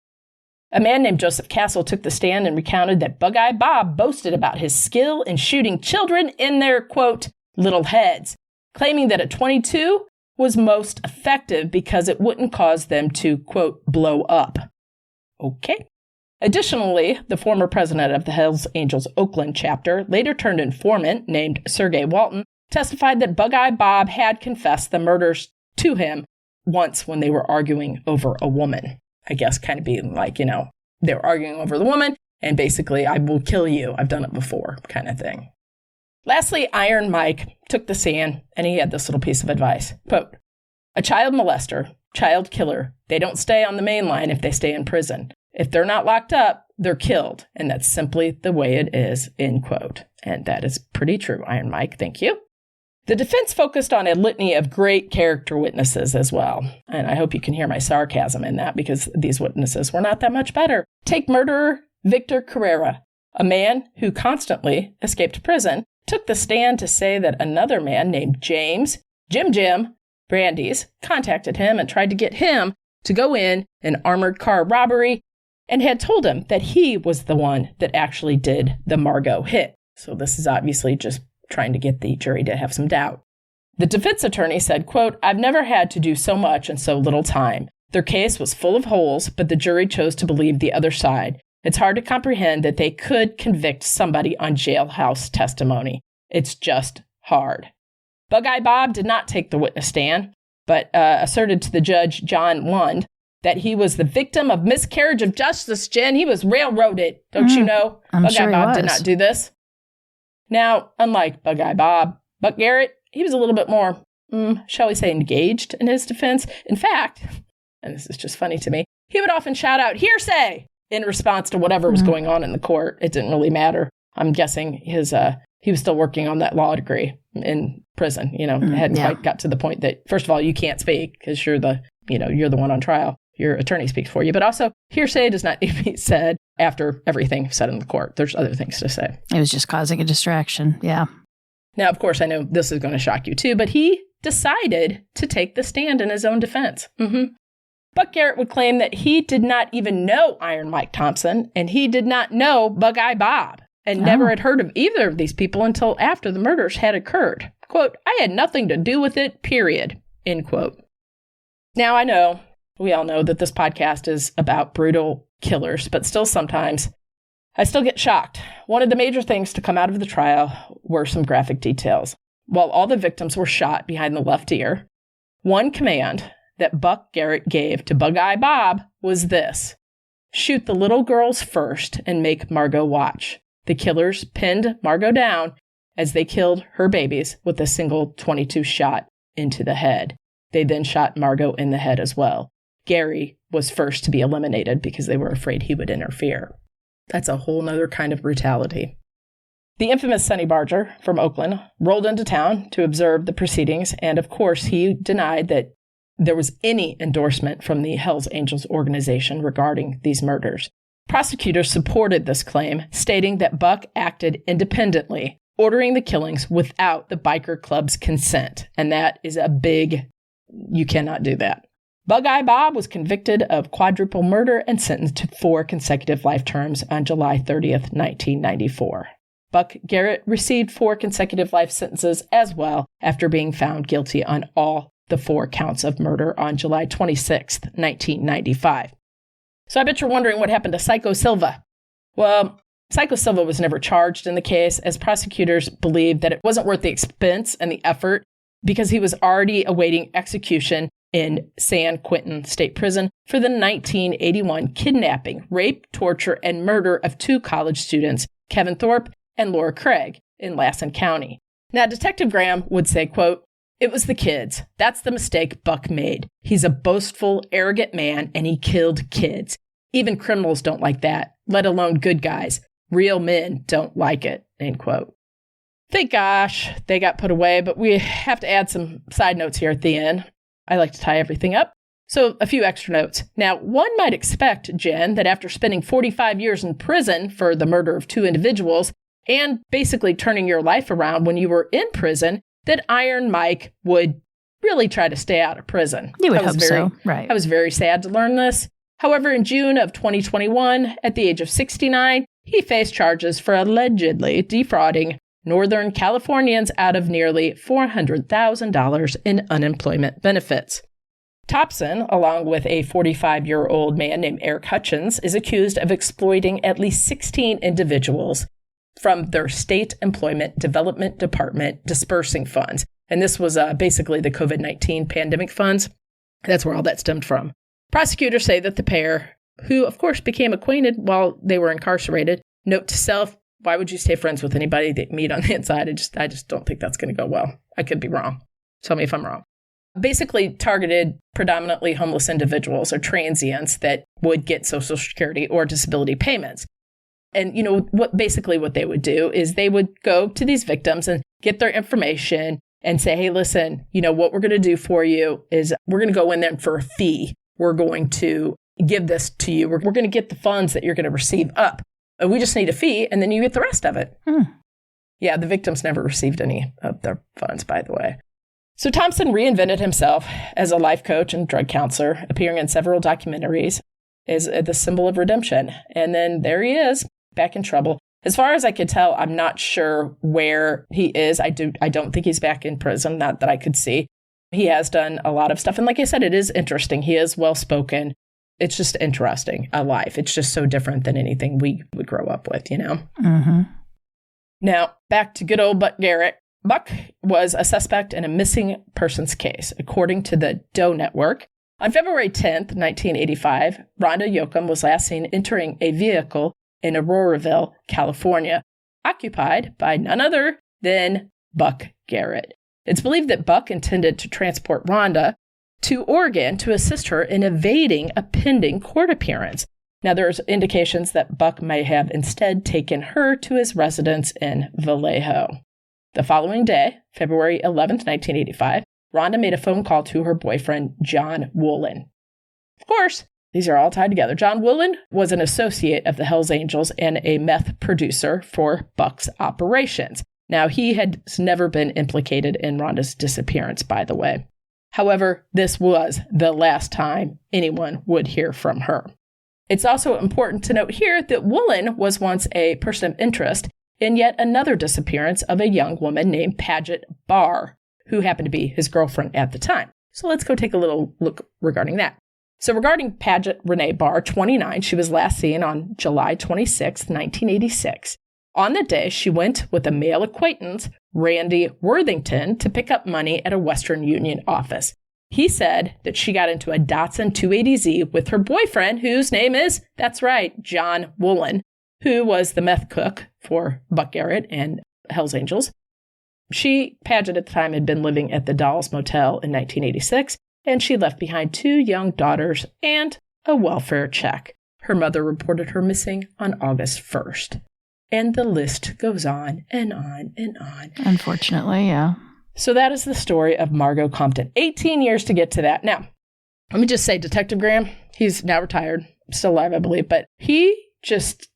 A man named Joseph Castle took the stand and recounted that Bug-Eye Bob boasted about his skill in shooting children in their, quote, little heads, claiming that at 22 was most effective because it wouldn't cause them to, quote, blow up. Okay. Additionally, the former president of the Hells Angels Oakland chapter, later turned informant named Sergey Walton, testified that Bug-Eye Bob had confessed the murders to him once when they were arguing over a woman. I guess kind of being like, they were arguing over the woman, and basically, I will kill you. I've done it before, kind of thing. Lastly, Iron Mike took the stand, and he had this little piece of advice. Quote, a child molester, child killer, they don't stay on the main line if they stay in prison. If they're not locked up, they're killed. And that's simply the way it is, end quote. And that is pretty true, Iron Mike. Thank you. The defense focused on a litany of great character witnesses as well. And I hope you can hear my sarcasm in that because these witnesses were not that much better. Take murderer Victor Carrera, a man who constantly escaped prison, took the stand to say that another man named James, Jim Brandeis, contacted him and tried to get him to go in an armored car robbery and had told him that he was the one that actually did the Margo hit. So this is obviously just trying to get the jury to have some doubt. The defense attorney said, quote, I've never had to do so much in so little time. Their case was full of holes, but the jury chose to believe the other side. It's hard to comprehend that they could convict somebody on jailhouse testimony. It's just hard. Bug-Eye Bob did not take the witness stand, but asserted to the judge, John Lund, that he was the victim of miscarriage of justice, Jen. He was railroaded. Don't you know? I'm sure Bug-Eye Bob he did was. not do this. Now, unlike Bug-Eye Bob, Buck Garrett, he was a little bit more, shall we say, engaged in his defense. In fact, and this is just funny to me, he would often shout out, "Hearsay!" in response to whatever was going on in the court. It didn't really matter. I'm guessing he was still working on that law degree in prison. Hadn't quite got to the point that, first of all, you can't speak because you're the one on trial. Your attorney speaks for you. But also, hearsay does not need to be said after everything said in the court. There's other things to say. It was just causing a distraction. Yeah. Now, of course, I know this is going to shock you too, but he decided to take the stand in his own defense. Buck Garrett would claim that he did not even know Iron Mike Thompson, and he did not know Bug-Eye Bob, and never had heard of either of these people until after the murders had occurred. Quote, "I had nothing to do with it, period," end quote. Now, I know, we all know that this podcast is about brutal killers, but still sometimes I still get shocked. One of the major things to come out of the trial were some graphic details. While all the victims were shot behind the left ear, one command that Buck Garrett gave to Bug-Eye Bob was this: shoot the little girls first and make Margo watch. The killers pinned Margo down as they killed her babies with a single .22 shot into the head. They then shot Margo in the head as well. Gary was first to be eliminated because they were afraid he would interfere. That's a whole nother kind of brutality. The infamous Sonny Barger from Oakland rolled into town to observe the proceedings, and of course he denied that there was any endorsement from the Hells Angels organization regarding these murders. Prosecutors supported this claim, stating that Buck acted independently, ordering the killings without the biker club's consent, and that is a big, you cannot do that. Bug-Eye Bob was convicted of quadruple murder and sentenced to 4 consecutive life terms on July 30th, 1994. Buck Garrett received 4 consecutive life sentences as well after being found guilty on all the 4 counts of murder on July 26th, 1995. So I bet you're wondering what happened to Psycho Silva. Well, Psycho Silva was never charged in the case, as prosecutors believed that it wasn't worth the expense and the effort because he was already awaiting execution in San Quentin State Prison for the 1981 kidnapping, rape, torture, and murder of 2 college students, Kevin Thorpe and Laura Craig, in Lassen County. Now, Detective Graham would say, quote, "It was the kids. That's the mistake Buck made. He's a boastful, arrogant man, and he killed kids. Even criminals don't like that, let alone good guys. Real men don't like it," end quote. Thank gosh they got put away, but we have to add some side notes here at the end. I like to tie everything up. So a few extra notes. Now, one might expect, Jen, that after spending 45 years in prison for the murder of 2 individuals and basically turning your life around when you were in prison, that Iron Mike would really try to stay out of prison. You would hope so, right. I was very sad to learn this. However, in June of 2021, at the age of 69, he faced charges for allegedly defrauding Northern Californians out of nearly $400,000 in unemployment benefits. Thompson, along with a 45-year-old man named Eric Hutchins, is accused of exploiting at least 16 individuals from their State Employment Development Department dispersing funds. And this was basically the COVID-19 pandemic funds. That's where all that stemmed from. Prosecutors say that the pair, who of course became acquainted while they were incarcerated, note to self, why would you stay friends with anybody that you meet on the inside? I just don't think that's going to go well. I could be wrong. Tell me if I'm wrong. Basically targeted predominantly homeless individuals or transients that would get Social Security or disability payments. And what they would do is they would go to these victims and get their information and say, hey, listen, what we're going to do for you is we're going to go in there for a fee. We're going to give this to you. We're going to get the funds that you're going to receive up. We just need a fee, and then you get the rest of it. Yeah, the victims never received any of their funds, by the way. So Thompson reinvented himself as a life coach and drug counselor, appearing in several documentaries as the symbol of redemption. And then there he is, back in trouble. As far as I could tell, I'm not sure where he is. I don't think he's back in prison, not that I could see. He has done a lot of stuff. And like I said, it is interesting. He is well-spoken. It's just interesting, a life. It's just so different than anything we would grow up with, Mm-hmm. Now, back to good old Buck Garrett. Buck was a suspect in a missing persons case. According to the Doe Network, On February 10th, 1985, Rhonda Yoakum was last seen entering a vehicle in Auroraville, California, occupied by none other than Buck Garrett. It's believed that Buck intended to transport Rhonda to Oregon to assist her in evading a pending court appearance. Now, there's indications that Buck may have instead taken her to his residence in Vallejo. The following day, February 11th, 1985, Rhonda made a phone call to her boyfriend, John Woolen. Of course, these are all tied together. John Woolen was an associate of the Hells Angels and a meth producer for Buck's operations. Now, he had never been implicated in Rhonda's disappearance, by the way. However, this was the last time anyone would hear from her. It's also important to note here that Woolen was once a person of interest in yet another disappearance of a young woman named Paget Barr, who happened to be his girlfriend at the time. So let's go take a little look regarding that. So regarding Paget Renee Barr, 29, she was last seen on July 26, 1986. On that day, she went with a male acquaintance, Randy Worthington, to pick up money at a Western Union office. He said that she got into a Datsun 280Z with her boyfriend, whose name is, that's right, John Woolen, who was the meth cook for Buck Garrett and Hells Angels. Paget at the time had been living at the Dolls Motel in 1986, and she left behind 2 young daughters and a welfare check. Her mother reported her missing on August 1st. And the list goes on and on and on. Unfortunately, yeah. So that is the story of Margo Compton. 18 years to get to that. Now, let me just say, Detective Graham, he's now retired, still alive, I believe, but he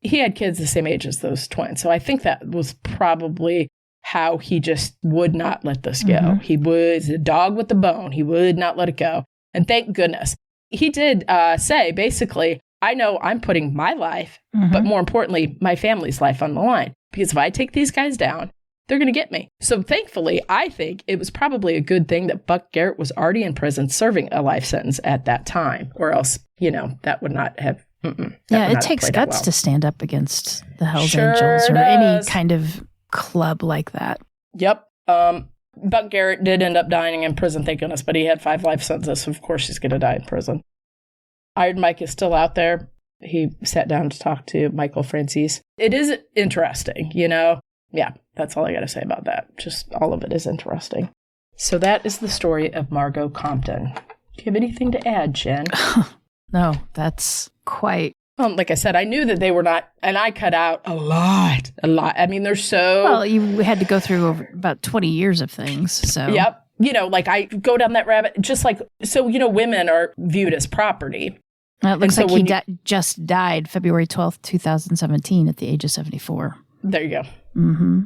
had kids the same age as those twins. So I think that was probably how he just would not let this go. Mm-hmm. He was a dog with the bone. He would not let it go. And thank goodness. He did say, basically, I know I'm putting my life, but more importantly, my family's life on the line. Because if I take these guys down, they're going to get me. So thankfully, I think it was probably a good thing that Buck Garrett was already in prison serving a life sentence at that time. Or else, that would not have. Yeah, it takes guts to stand up against the Hells Angels or any kind of club like that. Yep. Buck Garrett did end up dying in prison, thank goodness, but he had 5 life sentences. So of course, he's going to die in prison. Iron Mike is still out there. He sat down to talk to Michael Francis. It is interesting, Yeah, that's all I got to say about that. Just all of it is interesting. So that is the story of Margo Compton. Do you have anything to add, Jen? No, that's quite... Like I said, I knew that they were not, and I cut out a lot. I mean, they're so... Well, you had to go through about 20 years of things, so... Yep. I go down that rabbit, just like, so, women are viewed as property. It looks like he just died February 12th, 2017 at the age of 74. There you go. Mm-hmm.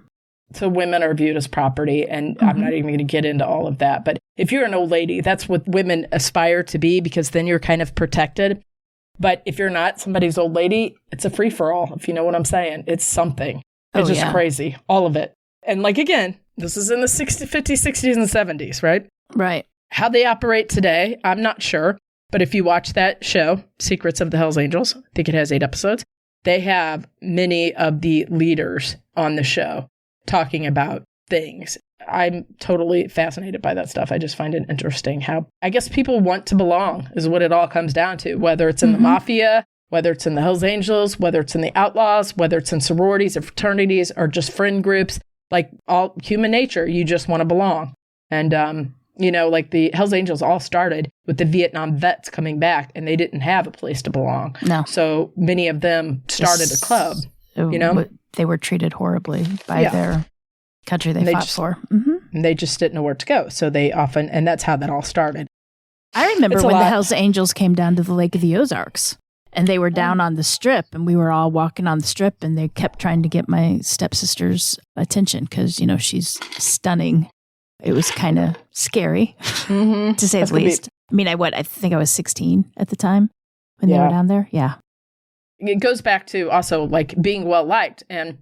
So women are viewed as property, and I'm not even going to get into all of that. But if you're an old lady, that's what women aspire to be, because then you're kind of protected. But if you're not somebody's old lady, it's a free-for-all, if you know what I'm saying. It's something. It's just crazy. All of it. And again, this is in the 50s, 60s, and 70s, right? Right. How they operate today, I'm not sure. But if you watch that show, Secrets of the Hells Angels, I think it has 8 episodes, they have many of the leaders on the show talking about things. I'm totally fascinated by that stuff. I just find it interesting how, I guess, people want to belong is what it all comes down to, whether it's in the mafia, whether it's in the Hells Angels, whether it's in the Outlaws, whether it's in sororities or fraternities or just friend groups, like all human nature, you just want to belong. And, the Hells Angels all started with the Vietnam vets coming back, and they didn't have a place to belong. No. So many of them started a club, They were treated horribly by their country they fought for. Mm-hmm. And they just didn't know where to go. So they often, and that's how that all started. I remember when the Hells Angels came down to the Lake of the Ozarks, and they were down on the strip, and we were all walking on the strip, and they kept trying to get my stepsister's attention because, she's stunning. It was kind of scary, to say the least. I mean, I think I was 16 at the time when they were down there. Yeah. It goes back to also being well liked. And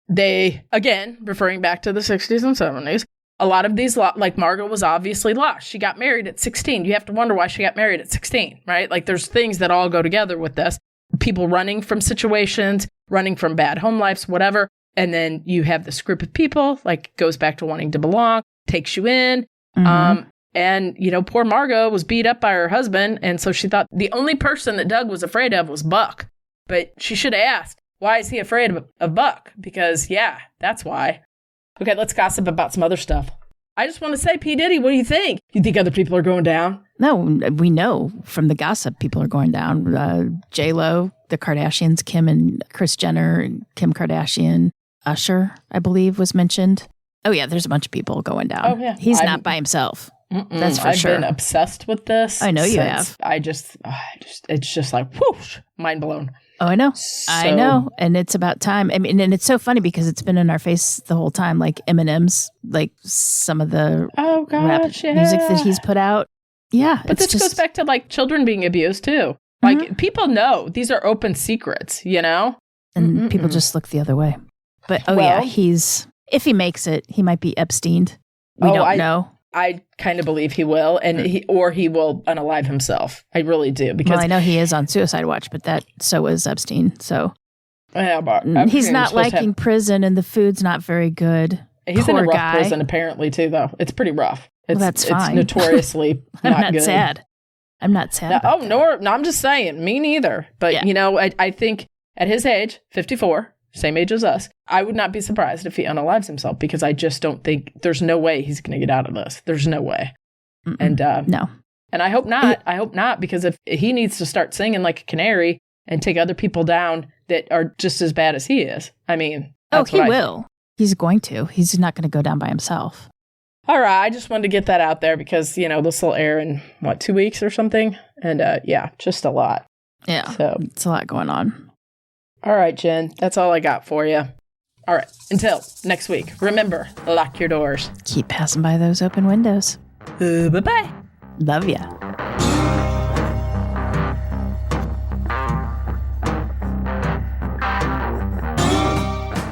they, again, referring back to the 60s and 70s, a lot of these, Margo was obviously lost. She got married at 16. You have to wonder why she got married at 16, right? There's things that all go together with this. People running from situations, running from bad home lives, whatever. And then you have this group of people, goes back to wanting to belong, takes you in. And, poor Margo was beat up by her husband. And so she thought the only person that Doug was afraid of was Buck. But she should have asked, why is he afraid of Buck? Because, yeah, that's why. Okay, let's gossip about some other stuff. I just want to say, P. Diddy, what do you think? You think other people are going down? No, we know from the gossip people are going down. J-Lo, the Kardashians, Kim and Kris Jenner, and Kim Kardashian, Usher, I believe, was mentioned. Oh, yeah, there's a bunch of people going down. Oh, yeah. He's not by himself. That's for sure. I've been obsessed with this. I know you have. It's just like, whoosh, mind blown. Oh, I know. I know. And it's about time. I mean, and it's so funny because it's been in our face the whole time, like Eminem's, like some of the rap music that he's put out. Yeah. But this goes back to like children being abused too. Like people know these are open secrets, And people just look the other way. But if he makes it, he might be Epsteined. We don't know. I kind of believe he will, and he will unalive himself. I really do, because I know he is on suicide watch, but so is Epstein. So he's not liking prison, and the food's not very good. He's in a rough prison apparently too, though. It's pretty rough. That's fine. It's notoriously not good. Sad. I'm not sad. No, I'm just saying, me neither. But I think at his age, 54. Same age as us, I would not be surprised if he unalives himself, because I just don't think there's no way he's going to get out of this. There's no way. And no. And I hope not. I hope not, because if he needs to start singing like a canary and take other people down that are just as bad as he is. I mean, he will. He's going to. He's not going to go down by himself. All right. I just wanted to get that out there because, this will air in 2 weeks or something. And just a lot. Yeah. So it's a lot going on. All right, Jen, that's all I got for you. All right, until next week, remember, lock your doors. Keep passing by those open windows. Bye-bye. Love ya.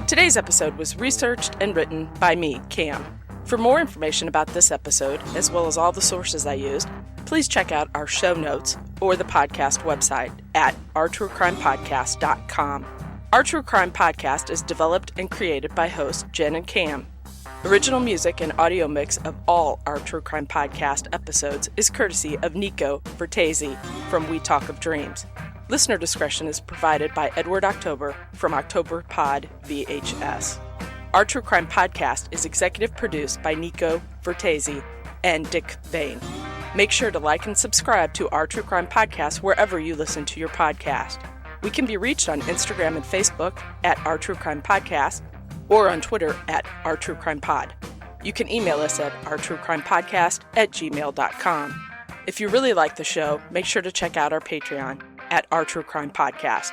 Today's episode was researched and written by me, Cam. For more information about this episode, as well as all the sources I used, please check out our show notes or the podcast website at ourtruecrimepodcast.com. Our True Crime Podcast is developed and created by hosts Jen and Cam. Original music and audio mix of all our True Crime Podcast episodes is courtesy of Nico Vertesi from We Talk of Dreams. Listener discretion is provided by Edward October from October Pod VHS. Our True Crime Podcast is executive produced by Nico Vertesi and Dick Vane. Make sure to like and subscribe to Our True Crime Podcast wherever you listen to your podcast. We can be reached on Instagram and Facebook at Our True Crime Podcast or on Twitter at Our True Crime Pod. You can email us at ourtruecrimepodcast@gmail.com. If you really like the show, make sure to check out our Patreon at Our True Crime Podcast.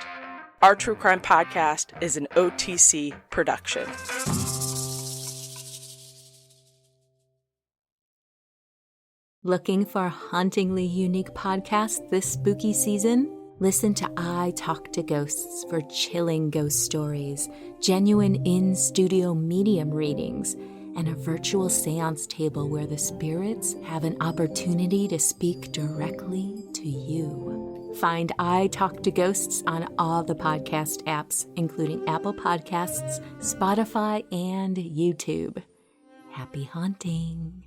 Our True Crime Podcast is an OTC production. Looking for a hauntingly unique podcast this spooky season? Listen to I Talk to Ghosts for chilling ghost stories, genuine in-studio medium readings, and a virtual seance table where the spirits have an opportunity to speak directly to you. Find I Talk to Ghosts on all the podcast apps, including Apple Podcasts, Spotify, and YouTube. Happy haunting!